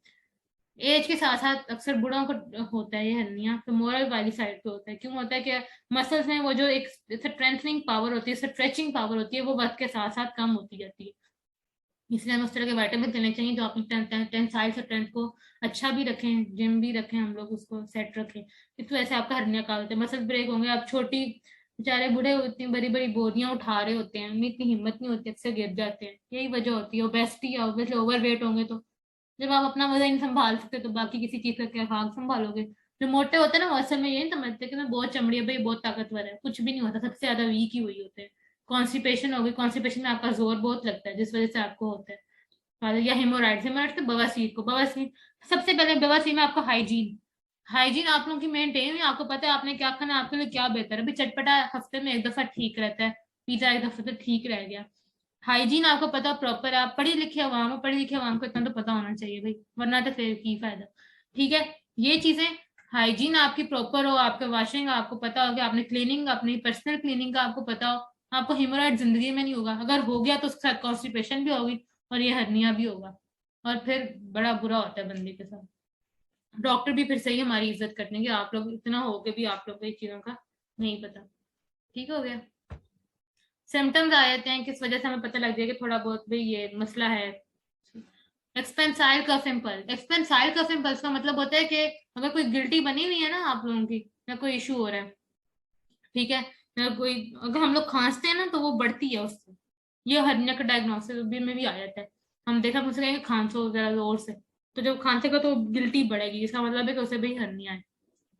एज के साथ साथ अक्सर बूढ़ों को होता है ये हर्निया, तो मोरल वाली साइड पे होता है। क्यों होता है कि मसल्स में वो जो एक स्ट्रेंथनिंग पावर होती है, स्ट्रेचिंग पावर होती है, वो वक्त के साथ साथ कम होती जाती है। इसलिए हमें उस तरह के विटामिन लेने चाहिए जो अपनी टेंसाइल स्ट्रेंथ को अच्छा भी रखें, जिम भी रखें, हम लोग उसको सेट रखें। इस वजह से आपका हर्निया काज होता है, मसल ब्रेक होंगे। आप छोटी बेचारे बूढ़े इतनी बड़ी बड़ी बोरियां उठा रहे होते हैं, उनमें इतनी हिम्मत नहीं होती, अक्सर गिर जाते हैं, यही वजह होती है। ओबेसिटी या ओबेसली ओवरवेट होंगे तो जब आप अपना वजन नहीं संभाल सकते तो बाकी किसी चीज का क्या भाग संभालोगे। जो मोटे होते हैं ना वो असल में ये नहीं समझते कि मैं बहुत चमड़ी है भाई, बहुत ताकतवर है, कुछ भी नहीं होता, सबसे ज्यादा वीक ही वही होते हैं। कॉन्स्टिपेशन होगी, कॉन्स्टिपेशन में आपका जोर बहुत लगता है, जिस वजह से आपको होता है। या हेमोराइड्स, हेमोराइड्स तो बवासीर को, बवासीर सबसे पहले बवासीर में आपको हाइजीन, हाइजीन आप लोगों की मेंटेन है, आपको पता है आपने क्या खाना है, आपके लिए क्या बेहतर है। अभी चटपटा हफ्ते में एक दफा ठीक रहता है, पिज्जा एक दफा तो ठीक रह गया। हाइजीन आपको पता प्रॉपर, आप पढ़ी लिखी आवाम हो, पढ़ी लिखी आवाम को इतना तो पता होना चाहिए भाई, वरना तो फिर की फायदा, ठीक है। ये चीजें, हाइजीन आपकी प्रॉपर हो, आपके वॉशिंग आपको पता हो कि आपने क्लीनिंग, अपनी पर्सनल क्लीनिंग का आपको पता हो, आपको हेमोराइड जिंदगी में नहीं होगा। अगर हो गया तो उसके साथ कॉन्स्टिपेशन भी होगी और ये हर्निया भी होगा, और फिर बड़ा बुरा होता है बंदे के साथ। डॉक्टर भी फिर सही हमारी इज्जत करने के, आप लोग इतना हो के भी आप लोग को ये चीजों का नहीं पता, ठीक हो गया। सिम्टम्स आ जाते हैं, किस वजह से हमें पता लग जाएगा थोड़ा बहुत भाई ये मसला है। एक्सपेंसाइल कफ इम्पल्स, एक्सपेंसाइल कफ इम्पल्स का मतलब होता है कि अगर कोई गिल्टी बनी हुई है ना आप लोगों की, या कोई इशू हो रहा है, ठीक है, या कोई, अगर हम लोग खांसते हैं ना तो वो बढ़ती है उससे, ये हर्निया का डायग्नोसिस भी में भी आ जाता है। हम देखा मुझसे कहेंगे खांसो जरा जोर से, तो जब खांसेगा तो गिल्टी बढ़ेगी, इसका मतलब है कि उसे भाई हर्निया है,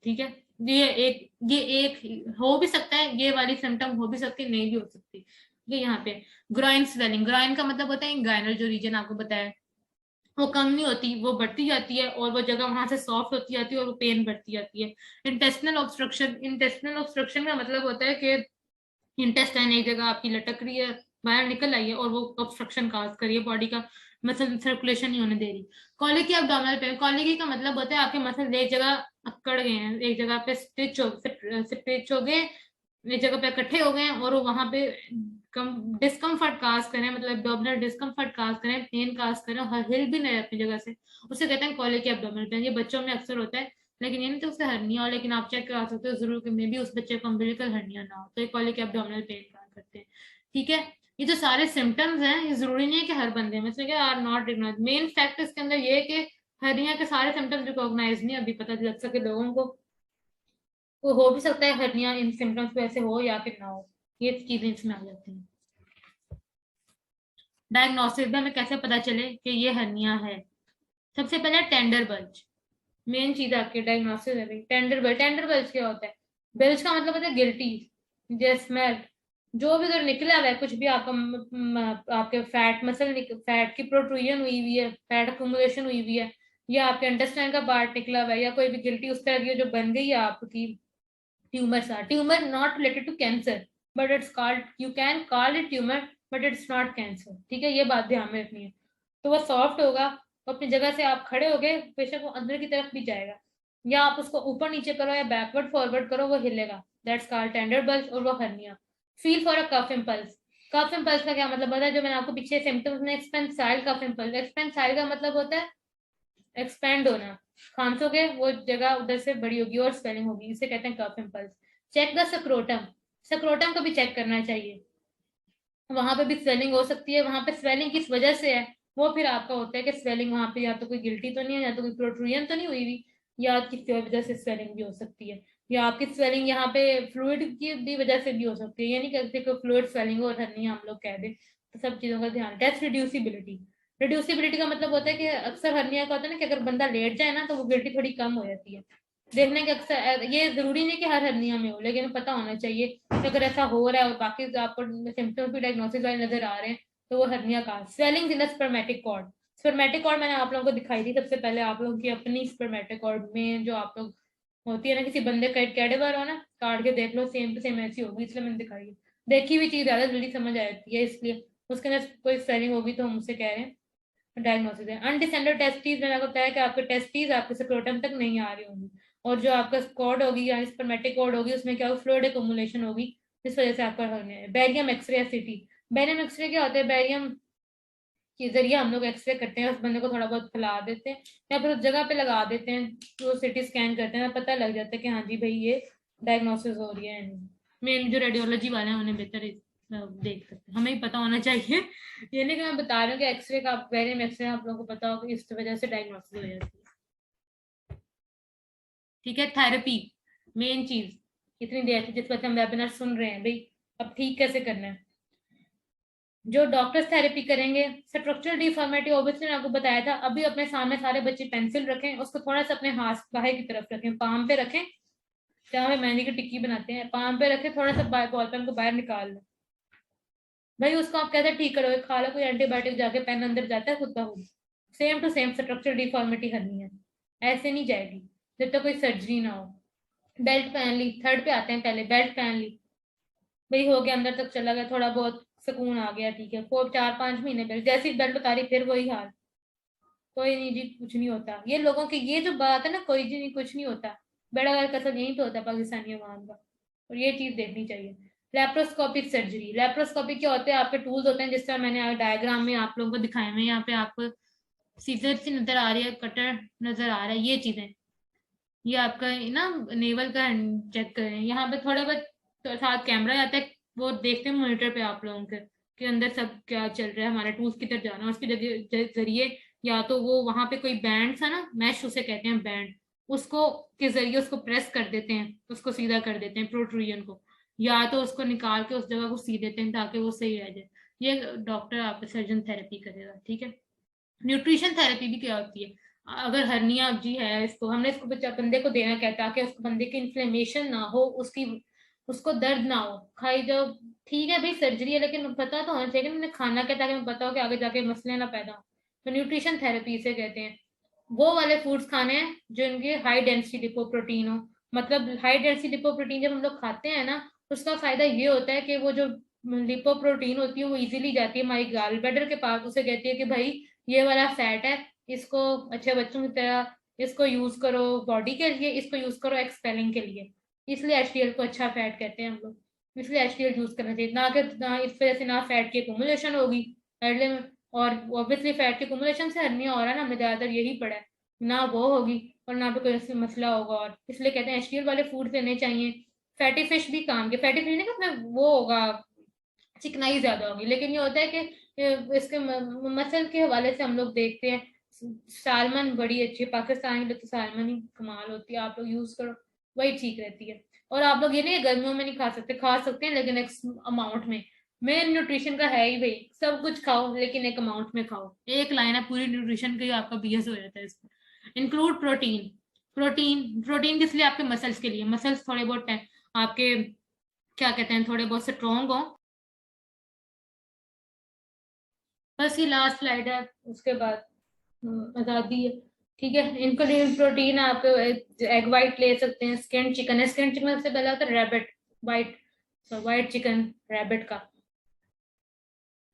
ठीक है। ये एक हो भी सकता है, ये वाली सिम्टम हो भी सकती है, नहीं भी हो सकती। ये यहाँ पे ग्राइन स्वेलिंग, ग्राइन का मतलब होता है गायनल, जो रीजन आपको बताया, वो कम नहीं होती, वो बढ़ती जाती है, और वो जगह वहां से सॉफ्ट होती जाती है और वो पेन बढ़ती जाती है। इंटेस्टिनल ऑब्स्ट्रक्शन, इंटेस्टिनल ऑब्स्ट्रक्शन का मतलब होता है कि इंटेस्टाइन एक जगह आपकी लटक रही है, बाहर निकल आई है, और वो ऑब्स्ट्रक्शन काज करिए बॉडी का, मसल सर्कुलेशन नहीं होने दे रही। कॉलिकी एब्डोमिनल पेन, कॉलिकी का मतलब होता है आपके मसल एक जगह अकड़ गए हैं, एक जगह पे स्टिच हो गए, एक जगह पे इकट्ठे हो गए हैं, और वो वहां पे कम डिस्कम्फर्ट काज करें, मतलब एब्डोमिनल डिस्कम्फर्ट काज करें, पेन काज करें, हर हिल भी नहीं अपनी जगह से, उसे कहते हैं कॉलिकी एब्डोमिनल पेन। ये बच्चों में अक्सर होता है, लेकिन ये नहीं तो उससे हर्निया हो, लेकिन आप चेक करा सकते हो जरूर कि मे भी उस बच्चे को अम्बिलिकल हर्निया ना हो, तो ये कॉलिक एब्डोमिनल पेन का करते हैं, ठीक है। ये जो सारे सिम्टम्स हैं ये जरूरी नहीं है कि हर बंदे में से क्या are not recognize. Main fact इसके अंदर ये है कि हर्निया के सारे सिम्टम्स रिकॉग्नाइज नहीं अभी पता लग सके लोगों को, तो हो भी सकता है हर्निया इन सिम्टम्स पे ऐसे हो या फिर ना हो, ये चीजें इसमें आ जाती हैं। डायग्नोसिस में हमें कैसे पता चले कि ये हर्निया है, सबसे पहले टेंडर बल्ज, मेन चीज आपके डायग्नोसिस है भाई। टेंडर बल्ज, टेंडर बल्ज क्या होता है, बेल्ज का मतलब होता है गिल्टी, स्मेल, जो भी उधर निकला हुआ है कुछ भी आपका आपके फैट मसल, फैट की प्रोट्रूजन हुई हुई है, फैट अक्यूमुलेशन हुई हुई है, या आपके इंटेस्टाइन का पार्ट निकला हुआ है, या कोई भी गिल्टी उस तरह की जो बन गई है आपकी, tumors are. Tumor not related to cancer, but it's called, you can call it tumor, but it's not cancer. ठीक है, ये बात ध्यान में रखनी है. तो वो सॉफ्ट होगा, तो अपनी जगह से आप खड़े हो गए, बेशक वो अंदर की तरफ भी जाएगा, या आप उसको ऊपर नीचे करो या बैकवर्ड फॉरवर्ड करो, वो हिलेगा. दैट्स कॉल्ड टेंडर बल्ज और वो hernia. Feel for a cough impulse. Cough impulse का क्या मतलब होता है, जो मैंने आपको पीछे सिम्टम्स में, एक्सपेंसाइल कफ इम्पल्स. एक्सपेंसाइल का मतलब होता है एक्सपेंड होना, खांसोगे वो जगह उधर से बड़ी होगी और स्वेलिंग होगी, इसे कहते हैं cough impulse. Check the scrotum. Scrotum को भी चेक करना चाहिए, वहां पे भी स्वेलिंग हो सकती है. वहां पे स्वेलिंग किस वजह से है, वो फिर आपका होता है कि स्वेलिंग वहां पे या तो कोई गिल्टी तो नहीं है, या तो कोई प्रोट्रूजन तो नहीं हुई हुई, या किसी और वजह से स्वेलिंग भी हो सकती है, या आपकी स्वेलिंग यहाँ पे फ्लूइड की भी वजह से भी हो सकती है. ये नहीं कहते कि फ्लूइड स्वेलिंग हो और हर्निया हम लोग कह दें. तो सब चीजों का ध्यान. Test reducibility. रिड्यूसिबिलिटी का मतलब होता है कि अक्सर हर्निया का होता है ना कि अगर बंदा लेट जाए ना तो वो गिल्टी थोड़ी कम हो जाती है. देखने के अक्सर ये जरूरी नहीं कि हर हर्निया में हो, लेकिन पता होना चाहिए कि अगर ऐसा हो रहा है और बाकी आपको सिम्टम्स भी डायग्नोसिस वाले नजर आ रहे हैं तो वो हर्निया का. Swelling in the spermatic cord. Spermatic cord मैंने आप लोगों को दिखाई थी सबसे पहले. आप लोगों की अपनी स्पर्मेटिक कॉर्ड में जो आप लोग होती है ना, किसी बंदे का कैडेवर हो ना, काट के देख लो, सेम टू सेम ऐसी होगी, इसलिए मैंने दिखाई है. देखी हुई चीज ज्यादा जल्दी समझ आ जाती है, इसलिए उसके अंदर कोई स्वेलिंग होगी तो हम उसे कह रहे हैं डायग्नोसिस है. अनडिसेंडेड टेस्टीज, मैंने आपको बताया कि आपके टेस्टीज आपके स्क्रोटम तक नहीं आ रही होंगी, और जो आपका कॉर्ड होगी या स्पर्मेटिक कॉर्ड होगी उसमें क्या फ्लूइड एक्युमुलेशन होगी, इस वजह से आपका हर्निया है. बैरियम एक्सरे या सीटी. बैरियम एक्सरे क्या होता है, बैरियम के जरिए हम लोग एक्सरे करते हैं, उस बंदे को थोड़ा बहुत फैला देते हैं या फिर उस जगह पे लगा देते हैं, तो सिटी स्कैन करते हैं, पता लग जाता है कि हाँ जी भाई ये डायग्नोसिस हो रही है. मेन जो रेडियोलॉजी वाले हैं उन्हें बेहतर देख सकते हैं, हमें ही पता होना चाहिए. ये नहीं कि मैं बता रही हूँ कि एक्सरे का, बैरियम एक्सरे आप लोगों को पता हो, इस वजह से डायग्नोसिस हो जाती है. ठीक है. थेरेपी मेन चीज, इतनी देर से जिस वक्त हम वेबिनार सुन रहे हैं भाई, अब ठीक कैसे करना है. जो डॉक्टर्स थेरेपी करेंगे, स्ट्रक्चरल डिफॉर्मिटी ऑब्वियसली आपको बताया था. अभी अपने सामने सारे बच्चे पेंसिल रखें, उसको थोड़ा सा अपने हाथ बाहर की तरफ रखें, पाम पे रखें, जहाँ पे मेहंदी की टिक्की बनाते हैं, पाम पे रखें, थोड़ा सा बॉल पेन को बाहर निकाल लो. भाई उसको आप कैसे ठीक करोगे, खा लो कोई एंटीबायोटिक, जाके पेन अंदर जाता है खुद का खुद. Same to same structural deformity करनी है, ऐसे नहीं जाएगी जब तक कोई सर्जरी ना हो. बेल्ट पहन ली, थर्ड पे आते हैं, पहले बेल्ट पहन ली, भाई हो गया, अंदर तक चला गया, थोड़ा बहुत सुकून आ गया, ठीक है. 4-5 महीने बेल्ट, जैसी बेल्ट उतारी फिर वही हाल, कोई नहीं जी कुछ नहीं होता. ये लोगों की ये जो बात है ना, कोई जी नहीं कुछ नहीं होता, बड़ा घर कसर यही तो होता है पाकिस्तानी अवाम का, और ये चीज देखनी चाहिए. Laparoscopic surgery. लेप्रोस्कोपिक क्या होते हैं, आपके टूल्स होते हैं जिस तरह मैंने डायग्राम में आप लोगों को दिखाए हुए, यहाँ पे आपको सीजर सी नजर आ रही है, कटर नजर आ रहा है, ये चीजें, ये आपका ना नेवल का चेक करें. यहाँ पे थोड़ा बहुत तो साथ कैमरा आता है, वो देखते हैं मॉनिटर पे आप लोगों के अंदर सब क्या चल रहा है, हमारा टूल्स किधर जाना है, उसके जरिए या तो वो वहां पे कोई बैंड था ना, मैश उसे कहते हैं बैंड, उसको के जरिए उसको प्रेस कर देते हैं, उसको सीधा कर देते हैं प्रोट्रूजन को, या तो उसको निकाल के उस जगह को सी देते हैं ताकि वो सही रह जाए. ये डॉक्टर आपका सर्जन थेरेपी करेगा. ठीक है. न्यूट्रिशन थेरेपी भी क्या होती है, अगर हर्निया जी है, इसको हमने इसको बंदे को देना क्या है ताकि उसको बंदे की इन्फ्लेमेशन ना हो, उसकी उसको दर्द ना हो, खाई जो, ठीक है भाई सर्जरी है लेकिन पता तो होना चाहिए कि मैंने खाना क्या, ताकि मैं पता हो कि आगे जाके मसले ना पैदा हो. तो न्यूट्रिशन थेरेपी इसे कहते हैं. वो वाले फूड्स खाने हैं जो इनके हाई डेंसिटी लिपोप्रोटीन हो. मतलब हाई डेंसिटी लिपोप्रोटीन जब हम लोग खाते हैं ना, उसका फायदा ये होता है कि वो जो लिपोप्रोटीन होती है वो इजीली जाती है हमारी गाल ब्लैडर के पास, उसे कहती है कि भाई ये वाला फैट है, इसको अच्छे बच्चों की तरह इसको यूज करो बॉडी के लिए, इसको यूज करो एक्सपेलिंग के लिए. इसलिए एचडीएल को अच्छा फैट कहते हैं हम लोग, इसलिए एचडीएल यूज करना चाहिए, ना कि ना इस वजह से ना फैट की एक्युमुलेशन होगी एडले में, और ऑब्वियसली फैट की एक्युमुलेशन से हर्निया हो रहा है ना, हमें ज्यादातर यही पड़ा है, ना वो होगी और ना पे कोई ऐसे मसला होगा, और इसलिए कहते हैं एचडीएल वाले फूड लेने चाहिए. फैटी फिश भी काम के, फैटी फिश नहीं कि वो होगा चिकनाई ज्यादा होगी, लेकिन ये होता है कि इसके मसल के हवाले से हम लोग देखते हैं, सालमन बड़ी अच्छी है, पाकिस्तान के लिए तो सालमन ही कमाल होती है, आप लोग यूज करो वही ठीक रहती है. और आप लोग ये नहीं गर्मियों में नहीं खा सकते, खा सकते हैं लेकिन एक अमाउंट में. मेन न्यूट्रिशन का है ही भाई, सब कुछ खाओ लेकिन एक अमाउंट में खाओ, एक लाइन है पूरी न्यूट्रिशन की, आपका बीएस हो जाता है इसमें. Include protein. प्रोटीन प्रोटीन किस लिए, आपके मसल्स के लिए, मसल्स थोड़े बहुत आपके क्या कहते हैं थोड़े बहुत स्ट्रॉन्ग हो. बस ये लास्ट स्लाइड है, उसके बाद आज़ादी है. ठीक है, इनको लिए प्रोटीन आप एग वाइट ले सकते हैं, स्किन चिकन है, स्किन चिकन सबसे पहला होता है rabbit white, white chicken rabbit का,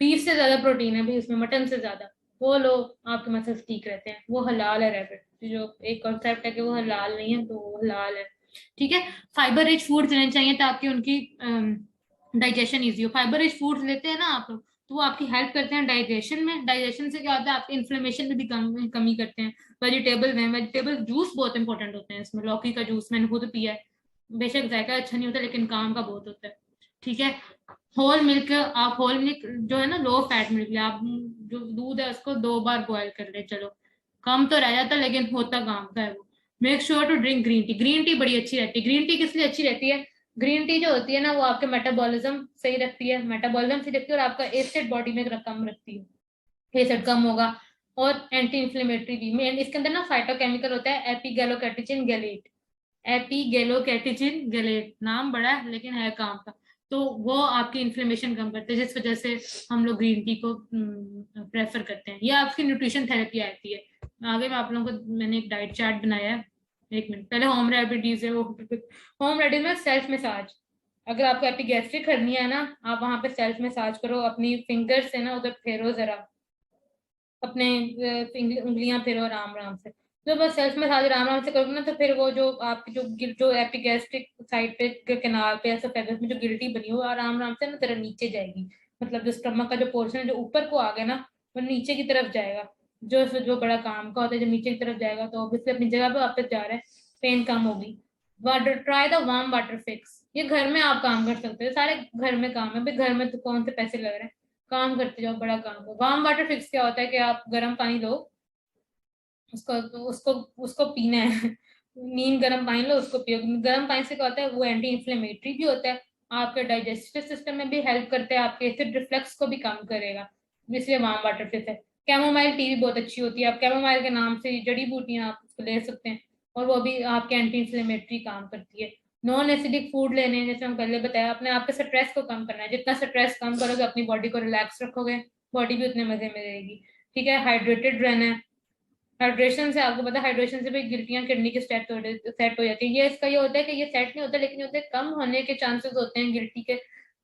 बीफ से ज्यादा प्रोटीन है भी उसमें, मटन से ज्यादा, वो लो, आपके मसल्स ठीक रहते हैं, वो हलाल है रैबिट, जो एक कॉन्सेप्ट है कि वो हलाल नहीं है तो वो हलाल है। ठीक है, फाइबर रिच फूड्स लेने चाहिए ताकि उनकी डाइजेशन इजी हो। फाइबर रिच फूड्स लेते हैं ना आप लोग, तो वो आपकी हेल्प करते हैं डाइजेशन में, डाइजेशन से क्या होता है आपके इन्फ्लेमेशन में भी कमी करते हैं। वेजिटेबल्स हैं, वेजिटेबल जूस बहुत इंपॉर्टेंट होते हैं इसमें, लौकी का जूस मैंने खुद पिया है, बेशक जायका अच्छा नहीं होता लेकिन काम का बहुत होता है। ठीक है, होल मिल्क, आप होल मिल्क जो है ना लो फैट मिल्क, आप जो दूध है उसको 2 बार बॉयल कर ले, चलो कम तो रह जाता लेकिन होता काम का है वो। Make sure to drink green tea, green tea बड़ी अच्छी रहती है। ग्रीन टी किस लिए अच्छी रहती है? ग्रीन टी जो होती है ना वो आपके मेटाबॉलिज्म सही रखती है, मेटाबॉलिज्म सही रखती है, और आपका एसिड बॉडी में कम रखती है, एसिड कम होगा, और एंटी इंफ्लेमेटरी भी। इसके अंदर ना फाइटोकेमिकल होता है एपिगैलोकैटेचिन गैलेट, एपिगेलोकैटेचिन गैलेट, नाम बड़ा है लेकिन है काम का। तो वो आपकी इन्फ्लेमेशन कम करते हैं, जिस वजह से हम लोग ग्रीन टी को प्रेफर करते हैं। ये आपकी न्यूट्रिशन थेरेपी आती है। आगे मैं आप लोगों को मैंने एक डाइट चार्ट बनाया है, एक मिनट, पहले होम रेमेडीज है वो। होम रेमेडीज में सेल्फ मसाज, अगर आपको एपिगैस्ट्रिक हर्निया है ना, आप वहां पे सेल्फ मसाज करो, अपनी फिंगर से ना उधर फेरो जरा, अपने उंगलियां फेरो आराम आराम से। तो बस सेल्फ मसाज आराम आराम से करोगे ना, तो फिर वो जो आपकी जो एपिगैस्ट्रिक साइड पे किनार पे ऐसा फेगस में जो गिल्टी बनी हो आराम आराम से ना तेरा नीचे जाएगी, मतलब जो स्टमक का जो पोर्शन है जो ऊपर को आ गया ना, वो नीचे की तरफ जाएगा, जो बड़ा काम का होता है, जब नीचे की तरफ जाएगा तो ऑब्वियसली अपनी जगह पे वापस जा रहा है, पेन कम होगी। Water, try the warm water fix, ये घर में आप काम कर सकते हो, सारे घर में काम है भाई, घर में तो कौन से पैसे लग रहे हैं, काम करते जाओ, बड़ा काम हो। वार्म वाटर फिक्स क्या होता है कि आप गर्म पानी लो, उसको उसको उसको पीना है। नीम गर्म पानी लो, उसको पियो। गर्म पानी से क्या होता है वो एंटी इंफ्लेमेटरी भी होता है, आपके डाइजेस्टिव सिस्टम में भी हेल्प करते हैं, आपके एसिड रिफ्लक्स को भी कम करेगा, इसलिए वार्म वाटर फिक्स है। कैमोमाइल टी भी बहुत अच्छी होती है, आप कैमोमाइल के नाम से जड़ी बूटियां आप उसको ले सकते हैं, और वो भी आपके एंटी इंफ्लेमेटरी काम करती है। नॉन एसिडिक फूड लेने हैं, जैसे हम पहले बताया, अपने आपके स्ट्रेस को कम करना है, जितना स्ट्रेस कम करोगे अपनी बॉडी को रिलैक्स रखोगे, बॉडी भी उतने मजे में रहेगी। ठीक है, हाइड्रेटेड रहना है, हाइड्रेशन से आपको पता है हाइड्रेशन से भी गिल्टियां किडनी की सेट हो जाती है। ये इसका ये होता है कि ये सेट नहीं होता, लेकिन ये होते हैं कम होने के चांसेस होते हैं, गिल्टी के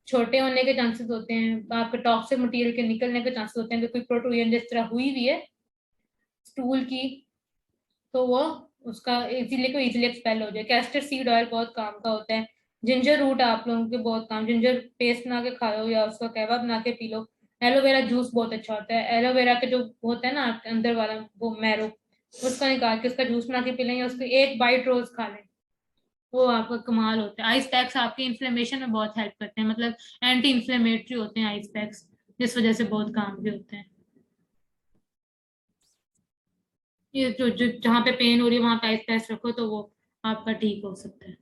छोटे होने के चांसेस होते हैं, आपके टॉक्सिक मटेरियल के निकलने के चांसेस होते हैं, कि कोई प्रोटोजन जिस तरह हुई हुई है स्टूल की, तो वो उसका इजीली को इजीली एक्सपेल हो जाए। कैस्टर सीड ऑयल बहुत काम का होता है। जिंजर रूट आप लोगों के बहुत काम, जिंजर पेस्ट बना के खा लो या उसका कहवा बना के पी लो। एलोवेरा जूस बहुत अच्छा होता है, एलोवेरा के जो होता है ना अंदर वाला वो मैरो, उसका निकाल के उसका जूस बना के पी लें, या उसकी एक बाइट रोज खा लें, वो आपका कमाल होता है। आइस पैक्स आपके इन्फ्लेमेशन में बहुत हेल्प करते हैं, मतलब एंटी इन्फ्लेमेटरी होते हैं आइस पैक्स, जिस वजह से बहुत काम भी होते हैं। ये जो जहाँ पे पेन हो रही है वहां पे आइस पैक रखो तो वो आपका ठीक हो सकता है।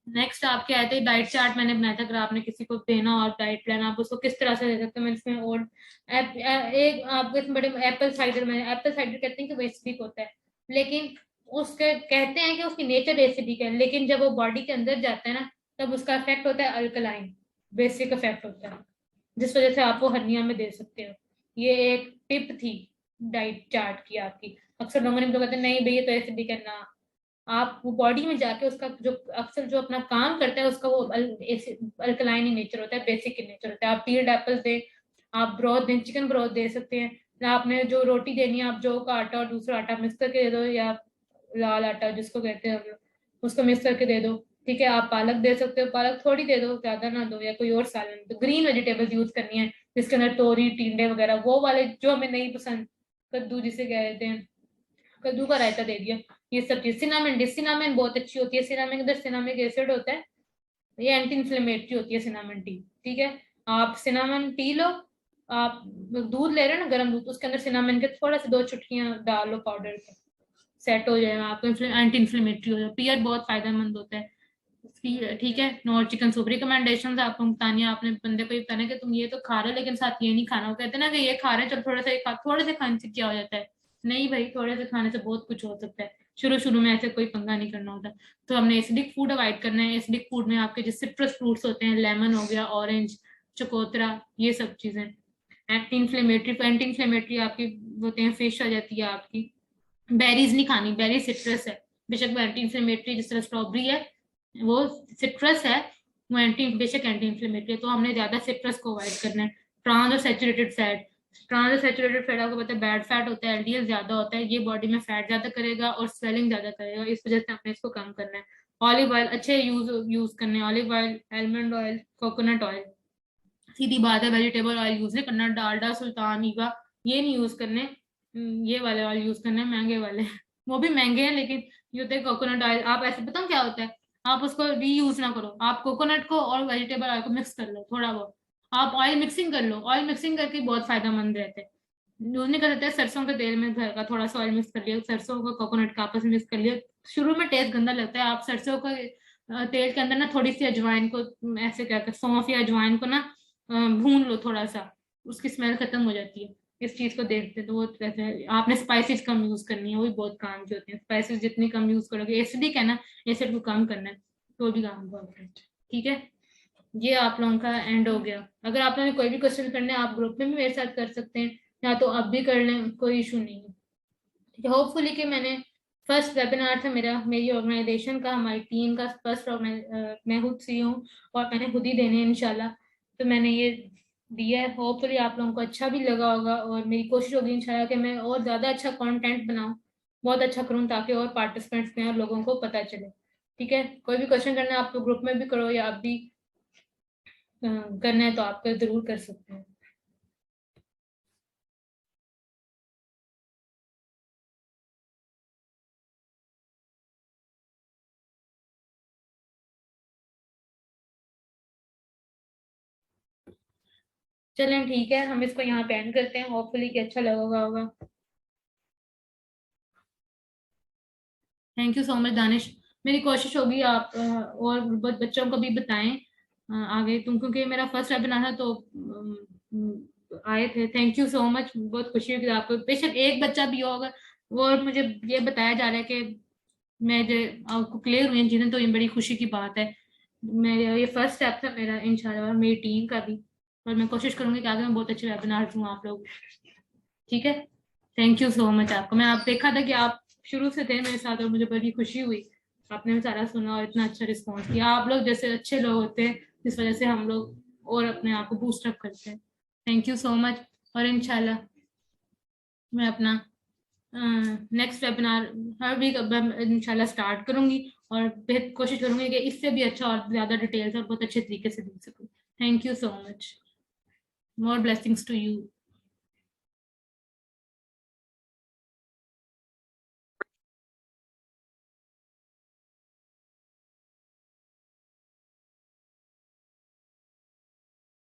नेक्स्ट आपके आए थे डाइट चार्ट मैंने बनाया था, अगर आपने किसी को देना और डाइट प्लान आप उसको किस तरह से दे सकते हैं। मैंने इसमें और एक आपके इसमें बड़े एप्पल साइडर में, एप्पल साइडर कहते हैं कि वो एसिडिक होता है, लेकिन उसके कहते हैं कि उसकी नेचर एसिडिक है, लेकिन जब वो बॉडी के अंदर जाता है ना तब उसका इफेक्ट होता है अल्कलाइन, बेसिक इफेक्ट होता है, जिस वजह से आप वो हर्निया में दे सकते हो। ये एक टिप थी डाइट चार्ट की आपकी। अक्सर लोगों ने तो कहते हैं नहीं भैया तो एसिडिक है ना, आप वो बॉडी में जाके उसका जो अक्सर जो अपना काम करता है उसका वो अल्कलाइन ही नेचर होता है, बेसिक ही नेचर होता है। आप पील्ड एप्पल दें, आप ब्रोथ दें, चिकन ब्रोथ दे सकते हैं, या आपने जो रोटी देनी है आप जौ का आटा और दूसरा आटा मिक्स करके दे दो, या लाल आटा जिसको कहते हैं हम लोग उसको मिक्स करके दे दो। ठीक है, आप पालक दे सकते हो, पालक थोड़ी दे दो, ज्यादा ना दो, या कोई और सालन तो ग्रीन वेजिटेबल्स यूज करनी है जिसके अंदर तोरी टिंडे वगैरह, वो वाले जो हमें नहीं पसंद, कद्दू जिसे कहते हैं, कद्दू का रायता दे दिया, ये सब चीज। सिनामिन, सिनामिन बहुत अच्छी होती है, सिनामिन के अंदर सिनामिक एसिड होता है, ये एंटी इन्फ्लेमेटरी होती है सिनामिन टी। ठीक है, आप सिनामिन टी लो, आप दूध ले रहे हैं ना गर्म दूध, उसके अंदर सिनामिन के थोड़ा सा 2 चुटकियां डाल लो पाउडर के, सेट हो जाएगा आपको, एंटी इन्फ्लेमेटरी हो जाएगा। पियर बहुत फायदेमंद होता है। ठीक है, नॉर चिकन सूप रिकमेंडेशन आपको बतानी है, आपने बंदे को ये बताना कि तुम ये तो खा रहे हो लेकिन साथ ये नहीं खाना, वो कहते हैं ना कि ये खा रहे हैं चलो थोड़ा सा ये खा, थोड़े से खाने से क्या हो जाता है, नहीं भाई थोड़े से खाने से बहुत कुछ हो सकता है, शुरू शुरू में ऐसे कोई पंगा नहीं करना होता। तो हमने एसिडिक फूड अवॉइड करना है। एसिडिक फूड में आपके जो सिट्रस फ्रूट्स होते हैं, लेमन हो गया, ऑरेंज, चकोतरा, ये सब चीजें। एंटी इन्फ्लेमेटरी आपकी होते हैं, फिश आ जाती है आपकी, बेरीज नहीं खानी, बेरी सिट्रस है, बेशक वो एंटी इन्फ्लेमेटरी जिस तरह स्ट्रॉबेरी है वो सिट्रस है, वो बेशक एंटी इन्फ्लेमेटरी है, तो हमने ज्यादा सिट्रस को अवॉइड करना है। ट्रांस और सैचुरेटेड फैट, ट्रांस और सैचुरेटेड फैट आपको पता है बैड फैट होता है, एलडीएल ज्यादा होता है, ये बॉडी में फैट ज्यादा करेगा और स्वेलिंग ज्यादा करेगा, इस वजह से हमने इसको कम करना है। ऑलिव ऑयल अच्छे यूज करने, olive oil, almond oil, coconut oil, सीधी बात है, वेजिटेबल ऑयल यूज नहीं करना, डालडा, सुल्तान, ईवा ये नहीं यूज करने, ये वाले ऑयल यूज करने, महंगे वाले वो भी महंगे हैं लेकिन ये होते हैं कोकोनट ऑयल। आप ऐसे बताओ क्या होता है, आप उसको रीयूज ना करो, आप कोकोनट को और वेजिटेबल ऑयल को मिक्स कर लो थोड़ा बहुत, आप ऑयल मिक्सिंग कर लो, ऑयल मिक्सिंग करके बहुत फायदेमंद रहते हैं। यूज नहीं कर सकते, सरसों के तेल में घर का थोड़ा सा ऑयल मिक्स कर लिया, सरसों को कोकोनट का आपस में मिक्स कर लिया, शुरू में टेस्ट गंदा लगता है, आप सरसों का तेल के अंदर ना थोड़ी सी अजवाइन को ऐसे क्या कर, सौंफ या अजवाइन को ना भून लो थोड़ा सा, उसकी स्मेल खत्म हो जाती है। इस चीज को देखते तो वो कहते हैं आपने स्पाइसेस कम यूज करनी है, वो भी बहुत काम के होते हैं, स्पाइसेस जितनी कम यूज करोगे, एसिडिक है ना, एसिड को कम करना है तो भी काम बहुत है। ठीक है, ये आप लोगों का एंड हो गया। अगर आप लोगों ने कोई भी क्वेश्चन करना है आप ग्रुप में भी मेरे साथ कर सकते हैं, या तो अब भी कर लें, कोई इशू नहीं है। ठीक है, होपफुली कि मैंने फर्स्ट वेबिनार था मेरा, मेरी ऑर्गेनाइजेशन का, हमारी टीम का फर्स्ट, मैं खुद सी हूँ और मैंने खुद ही देने हैं इंशाल्लाह, तो मैंने ये दिया है। होपफुली आप लोगों को अच्छा भी लगा होगा और मेरी कोशिश होगी इंशाल्लाह कि मैं और ज़्यादा अच्छा कंटेंट बनाऊँ, बहुत अच्छा करूँ ताकि और पार्टिसिपेंट्स में और लोगों को पता चले। ठीक है, कोई भी क्वेश्चन करना है आप ग्रुप में भी करो या आप भी करना है तो आप जरूर कर सकते हैं। चलें ठीक है, हम इसको यहाँ पे एंड करते हैं, होपफुली कि अच्छा लगा होगा। Thank you so much Danish, मेरी कोशिश होगी आप और बच्चों को भी बताएं आगे तुम, क्योंकि मेरा फर्स्ट वेबिनार था तो आए थे। थैंक यू सो मच, बहुत खुशी हुई कि आपको बेशक एक बच्चा भी होगा, और मुझे ये बताया जा रहा है कि मैं जो आपको क्लियर हुई इन चीज़ें, तो ये बड़ी खुशी की बात है। मेरा ये फर्स्ट स्टेप था मेरा इंशाल्लाह, मेरी टीम का भी, और मैं कोशिश करूंगी कि आगे मैं बहुत अच्छे वेबिनार दूँ आप लोग। ठीक है, थैंक यू सो मच आपको, मैं आप देखा था कि आप शुरू से थे मेरे साथ और मुझे बड़ी खुशी हुई, आपने भी सारा सुना और इतना अच्छा रिस्पॉन्स किया। आप लोग जैसे अच्छे लोग होते हैं जिस वजह से हम लोग और अपने आप को बूस्ट अप करते हैं। थैंक यू सो मच, और इंशाल्लाह मैं अपना नेक्स्ट वेबिनार हर वीक इंशाल्लाह स्टार्ट करूंगी, और कोशिश करूंगी कि इससे भी अच्छा और ज्यादा डिटेल्स और बहुत अच्छे तरीके से दे सकूं। Thank you so much, more blessings to you.